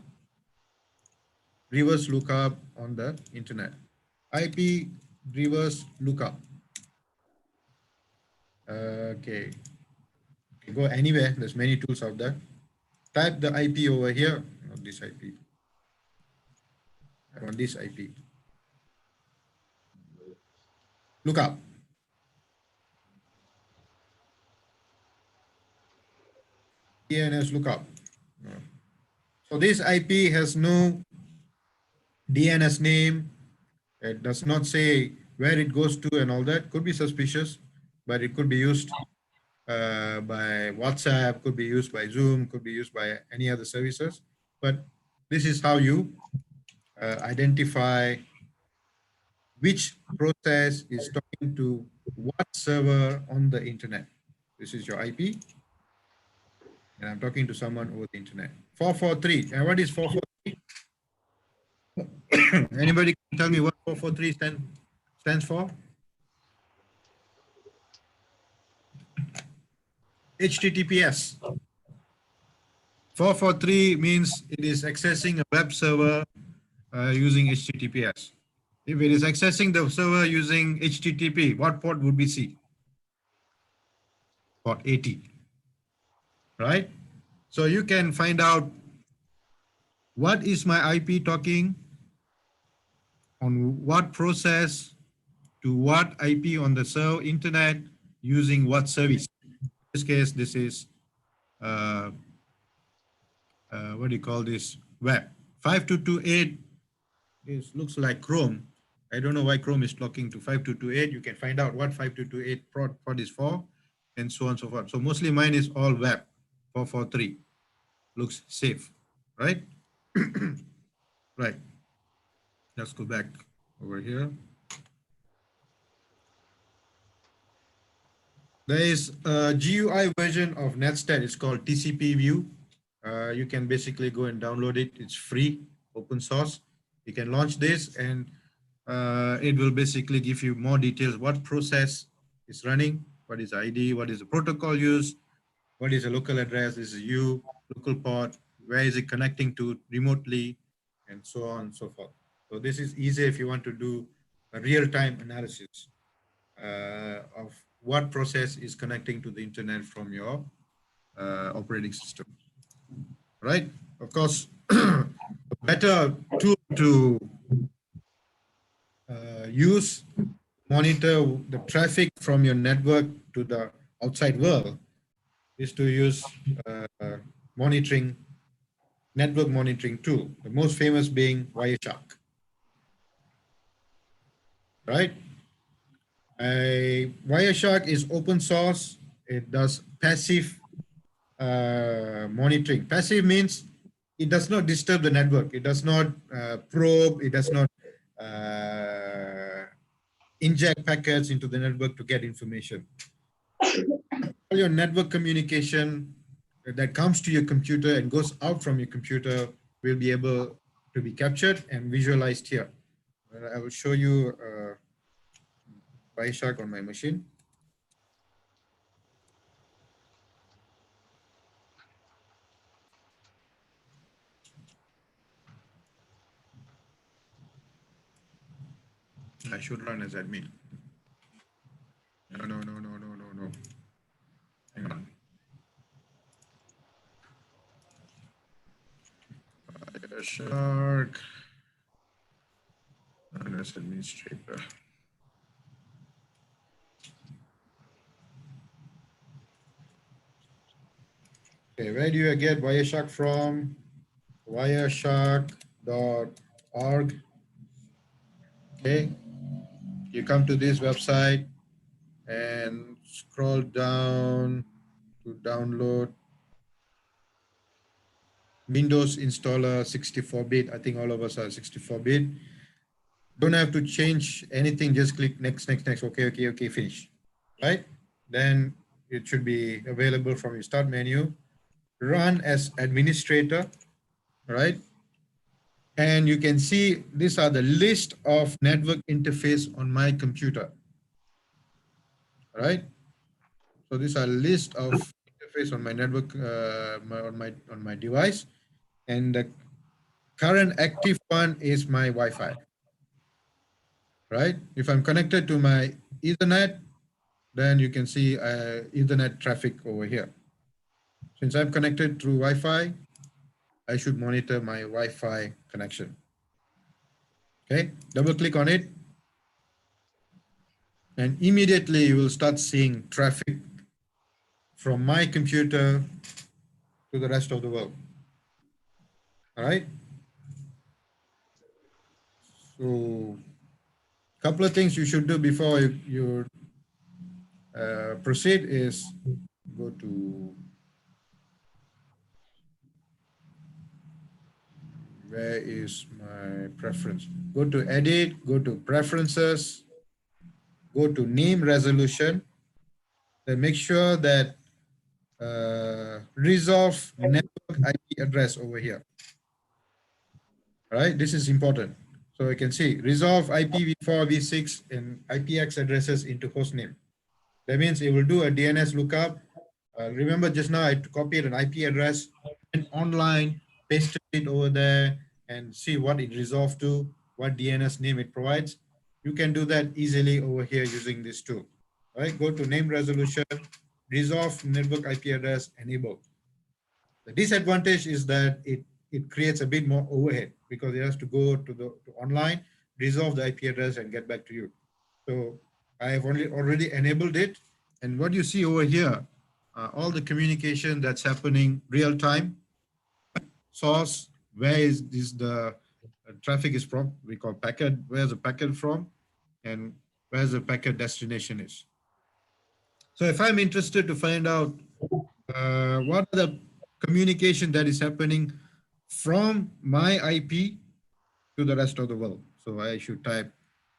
reverse lookup on the internet. IP reverse lookup. Okay. You go anywhere. There's many tools out there. Type the IP over here. Not this IP. On this IP. Lookup. DNS lookup. So this IP has no DNS name. It does not say where it goes to and all that. Could be suspicious, but it could be used by WhatsApp, could be used by Zoom, could be used by any other services. But this is how you identify which process is talking to what server on the internet. This is your IP. and I'm talking to someone over the internet. 443. And what is 443? Anybody can tell me what 443 stands for? HTTPS. 443 means it is accessing a web server using HTTPS. If it is accessing the server using HTTP, what port would we see? Port 80, right? So you can find out what is my IP talking on what process to what IP on the server internet using what service. In this case, this is what do you call this? Web. 5228 looks like Chrome. I don't know why Chrome is talking to 5228. You can find out what 5228 port is for, and so on and so forth. So mostly mine is all web. 443 looks safe, right? Right. Let's go back over here. There is a GUI version of Netstat. It's called TCP View. You can basically go and download it. It's free, open source. You can launch this, and it will basically give you more details. What process is running? What is ID? What is the protocol used? What is the local address? This is local port. Where is it connecting to remotely? And so on and so forth. So this is easy if you want to do a real-time analysis of what process is connecting to the internet from your operating system, right? Of course, a better tool to use, monitor the traffic from your network to the outside world is to use network monitoring tool, the most famous being Wireshark, right? Wireshark is open source. It does passive monitoring. Passive means it does not disturb the network. It does not probe. It does not inject packets into the network to get information. All your network communication that comes to your computer and goes out from your computer will be able to be captured and visualized here. I will show you Wireshark on my machine. I should run as admin. No. Hang on. Wireshark. Run as administrator. Okay, where do you get Wireshark from? Wireshark.org. Okay, you come to this website and scroll down to download Windows installer 64-bit. I think all of us are 64-bit. Don't have to change anything, just click next. Okay, finish. Right? Then it should be available from your start menu. Run as administrator, right? And you can see these are the list of network interface on my computer, right? So these are list of interface on my network, on my device, and the current active one is my Wi-Fi, right? If I'm connected to my Ethernet, then you can see Ethernet traffic over here. Since I'm connected through Wi-Fi, I should monitor my Wi-Fi connection. Okay, double click on it, and immediately you will start seeing traffic from my computer to the rest of the world. All right. So a couple of things you should do before you proceed is go to, where is my preference? Go to edit, go to preferences, go to name resolution, then make sure that resolve network IP address over here. All right, this is important. So you can see resolve IPv4, v6, and IPX addresses into hostname. That means it will do a DNS lookup. Remember just now I copied an IP address and online, pasted it over there and see what it resolved to, what DNS name it provides. You can do that easily over here using this tool. All right, go to name resolution, resolve network IP address, enable. The disadvantage is that it creates a bit more overhead because it has to go to online, resolve the IP address and get back to you. So I have already enabled it. And what you see over here, all the communication that's happening real time, source, where is this the traffic is from, we call packet, where's the packet from, and where's the packet destination is. So if I'm interested to find out what are the communication that is happening from my IP to the rest of the world. So I should type,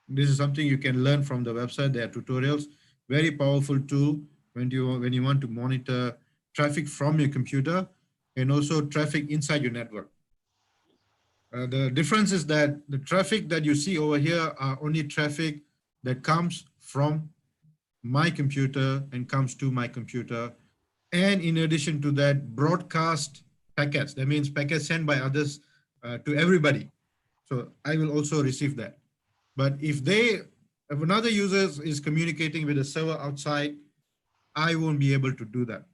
this is something you can learn from the website. There are tutorials, very powerful tool when you want to monitor traffic from your computer and also traffic inside your network. The difference is that the traffic that you see over here are only traffic that comes from my computer and comes to my computer. And in addition to that, broadcast packets. That means packets sent by others to everybody. So I will also receive that. But if another user is communicating with a server outside, I won't be able to do that.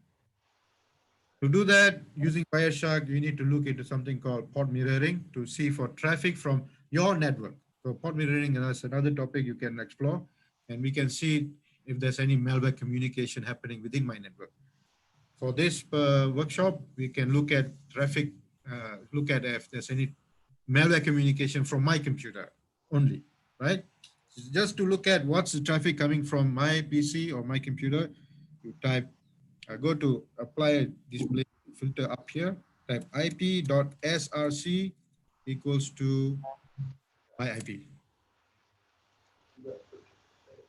To do that, using Wireshark, you need to look into something called port mirroring to see for traffic from your network. So port mirroring is another topic you can explore, and we can see if there's any malware communication happening within my network. For this workshop, we can look at traffic, look at if there's any malware communication from my computer only, right? Just to look at what's the traffic coming from my PC or my computer, you type, go to apply display filter up here, type ip.src equals to my IP,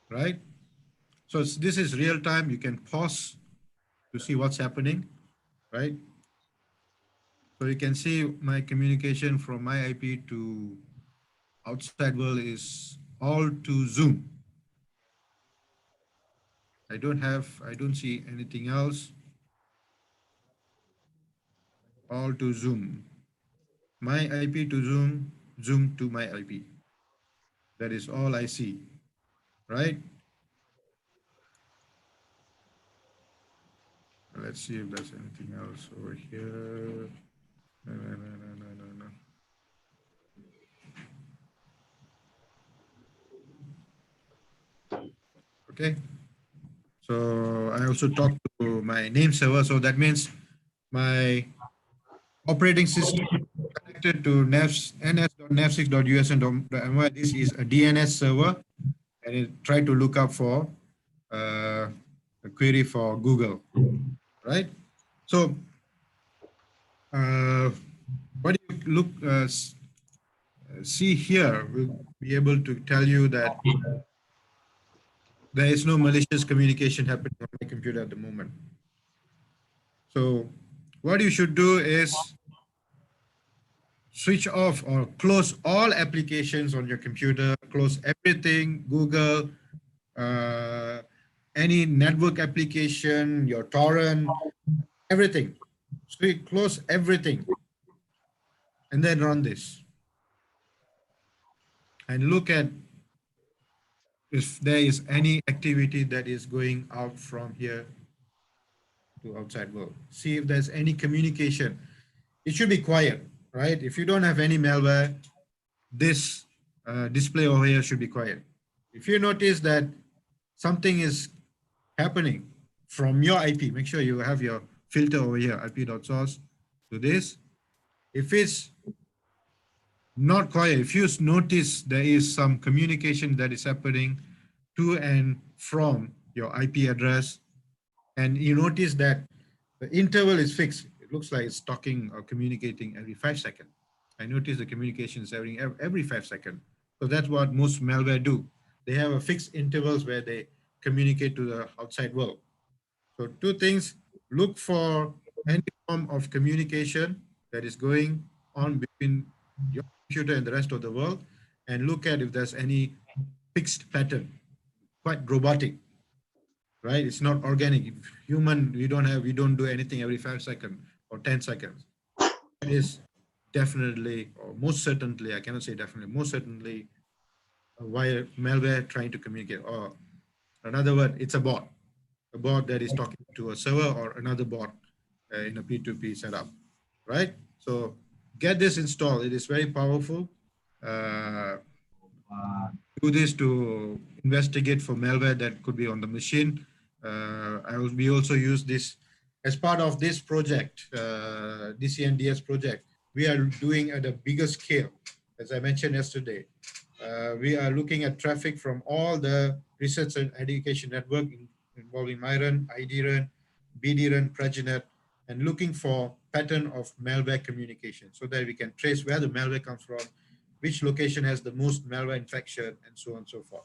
right? So this is real time. You can pause to see what's happening, right? So you can see my communication from my IP to outside world is all to Zoom. I don't see anything else. All to Zoom. My IP to Zoom, Zoom to my IP. That is all I see, right? Let's see if there's anything else over here. No. Okay. So I also talked to my name server. So that means my operating system connected to ns.nav6.usm.my. This is a DNS server, and it tried to look up for a query for Google, right? So what you look see here will be able to tell you that there is no malicious communication happening on my computer at the moment. So what you should do is switch off or close all applications on your computer, close everything, Google, any network application, your torrent, everything. So you close everything and then run this. And look at if there is any activity that is going out from here to outside world. See if there's any communication. It should be quiet, right? If you don't have any malware, this display over here should be quiet. If you notice that something is happening from your IP, make sure you have your filter over here, IP.source to this. If it's not quiet, if you notice there is some communication that is happening to and from your IP address, and you notice that the interval is fixed, it looks like it's talking or communicating every 5 seconds. I notice the communication is every 5 seconds. So that's what most malware do. They have a fixed intervals where they communicate to the outside world. So two things, look for any form of communication that is going on between your computer and the rest of the world, and look at if there's any fixed pattern, quite robotic, right? It's not organic. If human, we don't do anything every 5 seconds or 10 seconds. It is definitely, or most certainly, I cannot say definitely, most certainly a wire malware trying to communicate, or another word, it's a bot that is talking to a server or another bot in a P2P setup, right? So get this installed. It is very powerful. Uh, do this to investigate for malware that could be on the machine. We also use this as part of this project, DCNDS project. We are doing at a bigger scale, as I mentioned yesterday. We are looking at traffic from all the research and education network involving MyRun, IDRun, BDRun, Preginet, and looking for pattern of malware communication so that we can trace where the malware comes from, which location has the most malware infection, and so on and so forth.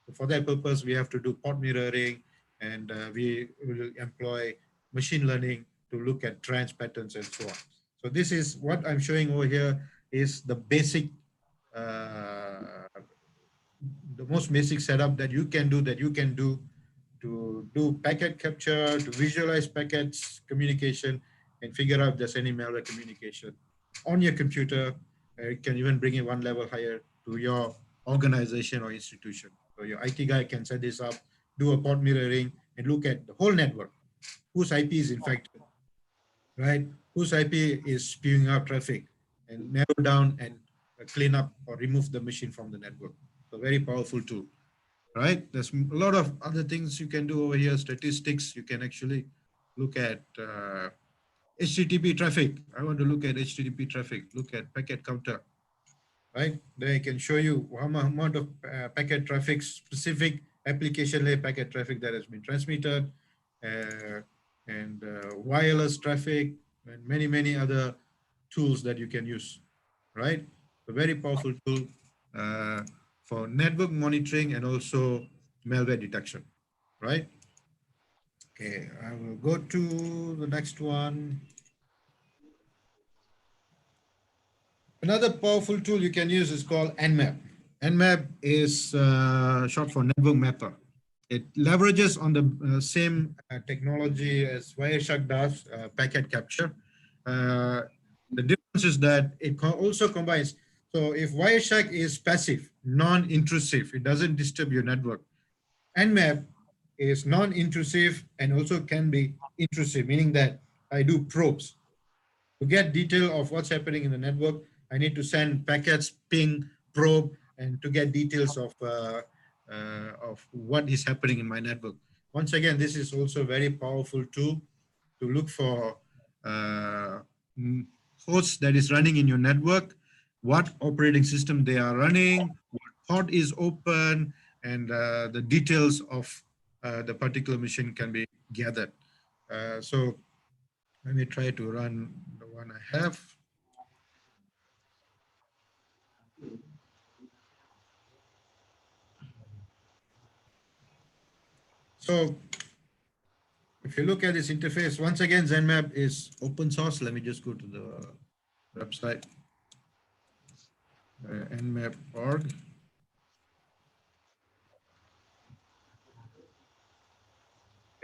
So for that purpose, we have to do port mirroring, and we will employ machine learning to look at trends, patterns, and so on. So this is what I'm showing over here is the basic, the most basic setup that you can do to do packet capture, to visualize packets communication, and figure out if there's any malware communication on your computer. You can even bring it one level higher to your organization or institution. So your IT guy can set this up, do a port mirroring, and look at the whole network, whose IP is infected, right? Whose IP is spewing out traffic, and narrow down and clean up or remove the machine from the network. So very powerful tool, right? There's a lot of other things you can do over here. Statistics, you can actually look at HTTP traffic. I want to look at HTTP traffic, look at packet counter, right? Then I can show you how much amount of packet traffic, specific application layer packet traffic that has been transmitted, uh, and wireless traffic, and many, many other tools that you can use, right? A very powerful tool uh, for network monitoring and also malware detection, right? Okay, I will go to the next one. Another powerful tool you can use is called Nmap. Nmap is short for network mapper. It leverages on the same technology as Wireshark does, packet capture. Uh, the difference is that it also combines. So if Wireshark is passive, non-intrusive, it doesn't disturb your network. Nmap is non-intrusive and also can be intrusive, meaning that I do probes. To get detail of what's happening in the network, I need to send packets, ping, probe, and to get details of what is happening in my network. Once again, this is also a very powerful tool to look for uh, hosts that is running in your network, what operating system they are running, what port is open, and the details of the particular machine can be gathered. So let me try to run the one I have. So if you look at this interface, once again, ZenMap is open source. Let me just go to the website, nmap.org.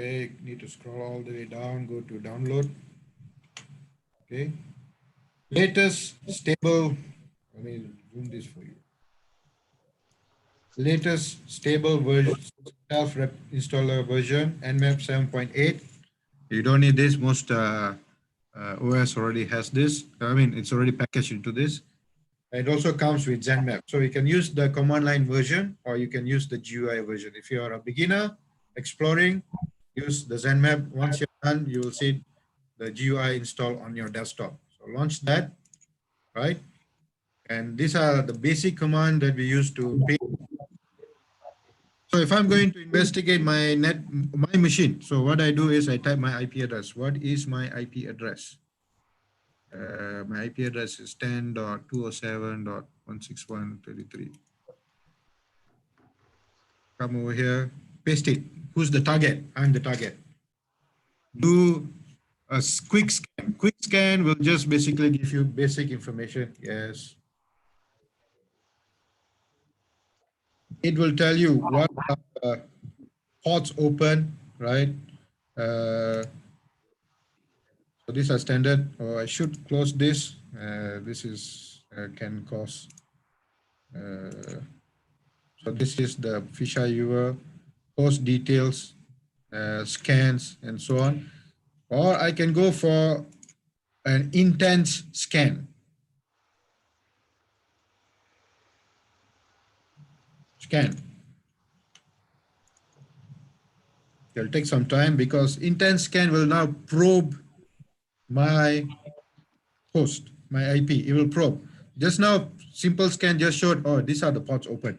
Okay, need to scroll all the way down, go to download. Okay, latest stable, let me zoom this for you. Latest stable version, self-installer version, nmap 7.8. You don't need this. Most OS already has this. I mean, it's already packaged into this. It also comes with ZenMap. So you can use the command line version or you can use the GUI version. If you are a beginner exploring, use the ZenMap. Once you're done, you will see the GUI installed on your desktop. So launch that, right? And these are the basic command that we use to ping. So if I'm going to investigate my machine, so what I do is I type my IP address. What is my IP address? My IP address is 10.207.161.33. Come over here, paste it. Who's the target? I'm the target. Do A quick scan. Quick scan will just basically give you basic information. Yes. It will tell you what ports open, right? So these are standard. Oh, I should close this. This is can cause. So this is the fisheye URL, host details, scans, and so on. Or I can go for an intense scan. It'll take some time because intense scan will now probe my host, my IP. It will probe. Just now, simple scan just showed, oh, these are the ports open.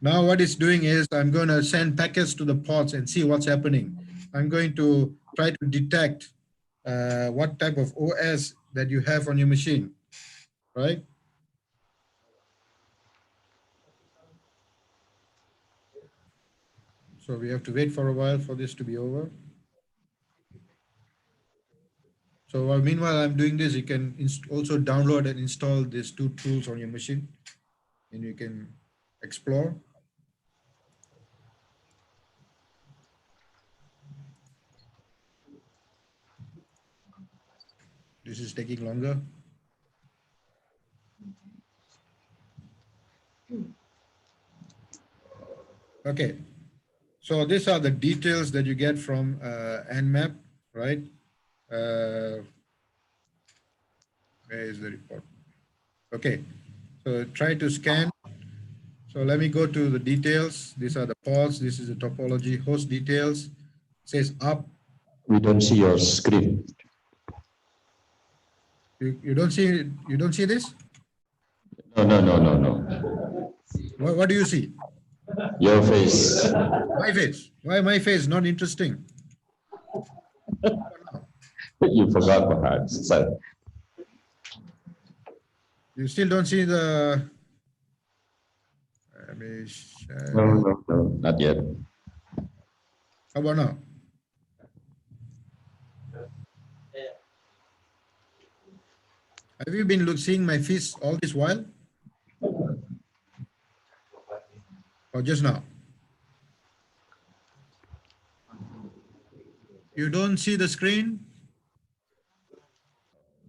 Now what it's doing is I'm going to send packets to the ports and see what's happening. I'm going to try to detect what type of OS that you have on your machine, right? So we have to wait for a while for this to be over. So meanwhile I'm doing this, you can also download and install these two tools on your machine and you can explore. This is taking longer. Okay, so these are the details that you get from Nmap, right? Where is the report? Okay, so try to scan. So let me go to the details. These are the ports. This is the topology. Host details. It says up. We don't see your screen. You don't see this? No. What do you see? Your face. My face. Why my face? Not interesting. You forgot perhaps. So, You still don't see the. no, not yet. How about now? Have you been seeing my face all this while? Or just now? You don't see the screen?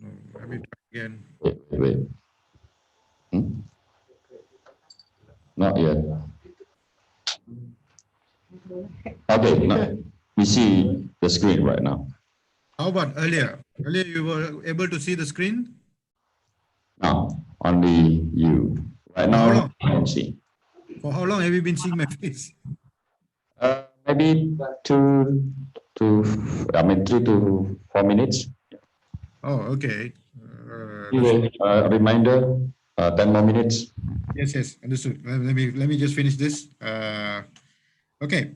No, let me try again. Wait. Not yet. Okay, no, we see the screen right now. How about earlier? Earlier you were able to see the screen? No, only you. Right For how now, long? I don't see. For how long have you been seeing my face? Maybe 3 to 4 minutes. Oh, okay. Anyway, reminder, 10 more minutes. Yes, understood. Let me just finish this. Okay.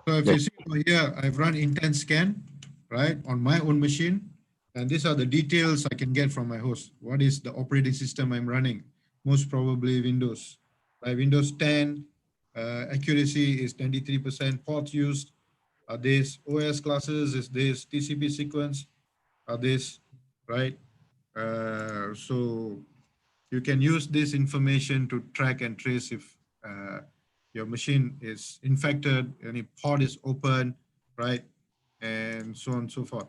So if you see over here, I've run intense scan, right, on my own machine. And these are the details I can get from my host. What is the operating system I'm running? Most probably Windows. Right, Windows 10, accuracy is 93%, ports used are this, OS classes is this, TCP sequence are this, right? So you can use this information to track and trace if your machine is infected, any port is open, right? And so on and so forth.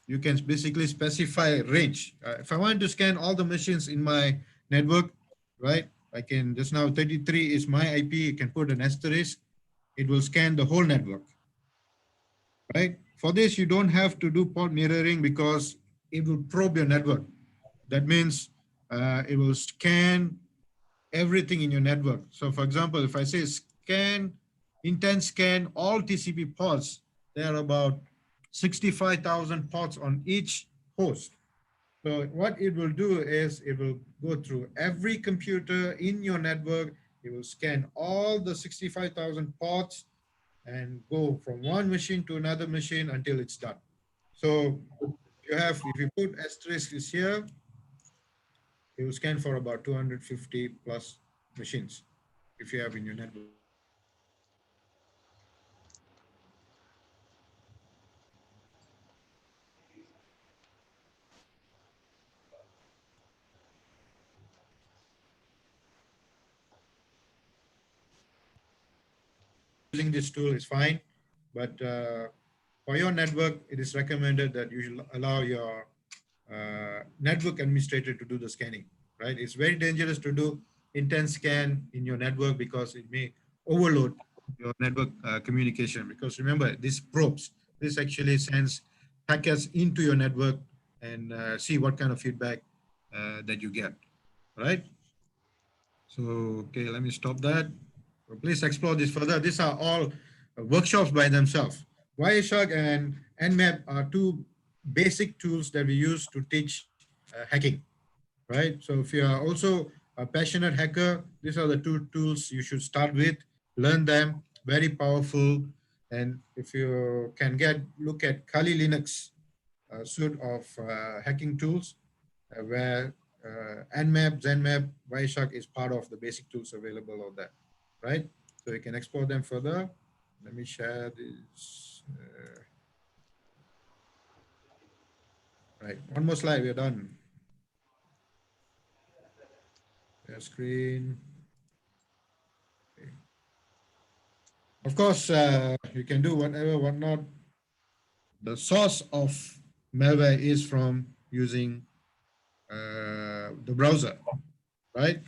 You can basically specify range. If I want to scan all the machines in my network, right? I can just now 33 is my IP, you can put an asterisk. It will scan the whole network, right? For this, you don't have to do port mirroring because it will probe your network. That means it will scan everything in your network. So for example, if I say scan, intense scan all TCP ports, there are about 65,000 ports on each host. So what it will do is it will go through every computer in your network. It will scan all the 65,000 ports and go from one machine to another machine until it's done. So if you put asterisk is here, it will scan for about 250 plus machines if you have in your network. using this tool is fine, but for your network, it is recommended that you should allow your network administrator to do the scanning, right? It's very dangerous to do intense scan in your network because it may overload your network communication. Because remember, these probes, this actually sends packets into your network and see what kind of feedback that you get, right? So, okay, let me stop that. So please explore this further. These are all workshops by themselves. Wireshark and Nmap are two basic tools that we use to teach hacking, right? So if you are also a passionate hacker, these are the two tools you should start with, learn them, very powerful. And if you can look at Kali Linux suite of hacking tools, where Nmap, Zenmap, Wireshark is part of the basic tools available on that, right? So you can explore them further. Let me share this. Right, one more slide, we're done. Share screen. Okay. Of course, you can do whatever, whatnot. The source of malware is from using the browser, right?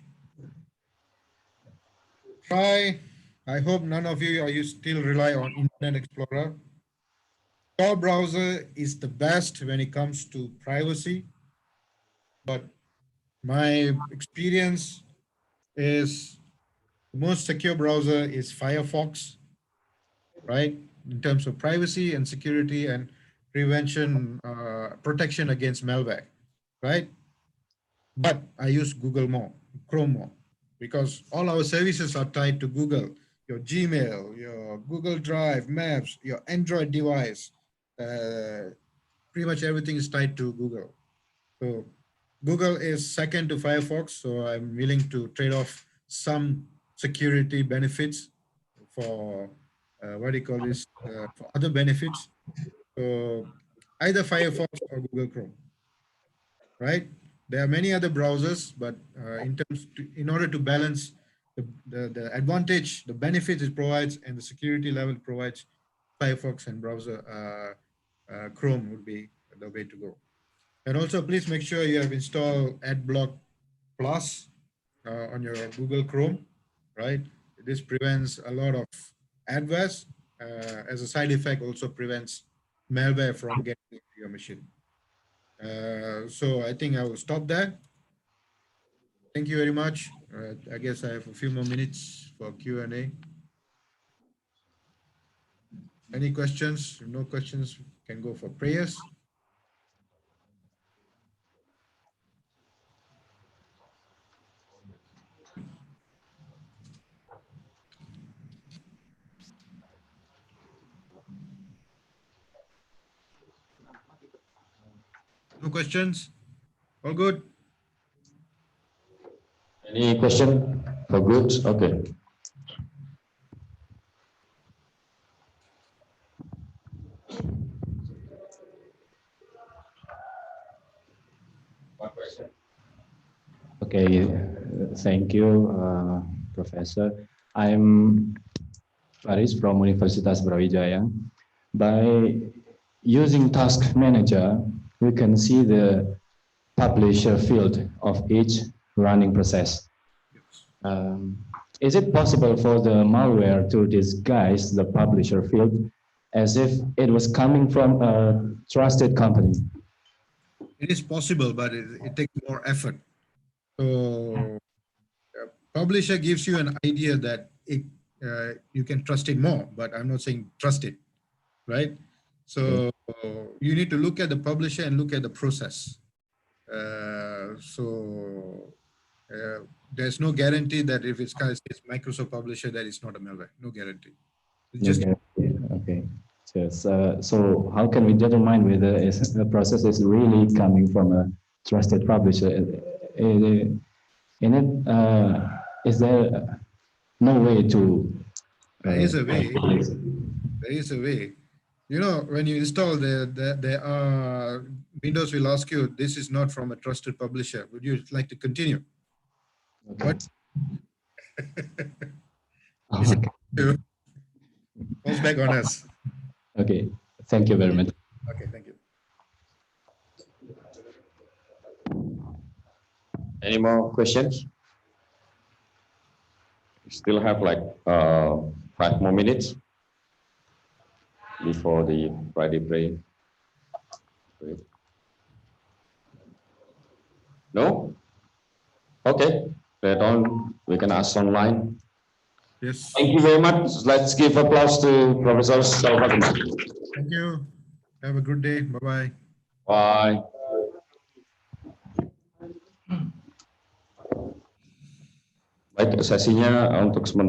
Try, I hope none of you still rely on Internet Explorer. Tor browser is the best when it comes to privacy, but my experience is the most secure browser is Firefox, right? In terms of privacy and security and prevention, protection against malware, right? But I use Google more, Chrome more, because all our services are tied to Google. Your Gmail, your Google Drive, Maps, your Android device, pretty much everything is tied to Google. So Google is second to Firefox, so I'm willing to trade off some security benefits for what do you call this, for other benefits. So either Firefox or Google Chrome, right? There are many other browsers, but in order to balance the advantage, the benefits it provides, and the security level it provides, Firefox and browser Chrome would be the way to go. And also, please make sure you have installed AdBlock Plus on your Google Chrome, right? This prevents a lot of adverse. As a side effect, also prevents malware from getting into your machine. So I think I will stop there. Thank you very much. I guess I have a few more minutes for Q&A. Any questions? If no questions, can go for prayers. No questions? All good? Any question for groups? Okay. Okay, thank you, Professor. I'm Faris from Universitas Brawijaya. By using Task Manager, we can see the publisher field of each running process. Is it possible for the malware to disguise the publisher field as if it was coming from a trusted company? It is possible, but it takes more effort. So publisher gives you an idea that you can trust it more, but I'm not saying trust it, right? So you need to look at the publisher and look at the process. There's no guarantee that if it's Microsoft publisher that it's not a malware. No guarantee. It's just okay. Yes. So how can we determine whether the process is really coming from a trusted publisher? Is there no way to? There is a way. There is a way. You know, when you install there are Windows will ask you, this is not from a trusted publisher. Would you like to continue? Okay. What? falls back on us. Okay, thank you very much. Okay, thank you. Any more questions? We still have like 5 more minutes before the Friday prayer. No? Okay, later on we can ask online. Yes. Thank you very much. Let's give applause to Professor Selvakumar. Thank you. Have a good day. Bye-bye. Bye. Baik, sesinya untuk sementara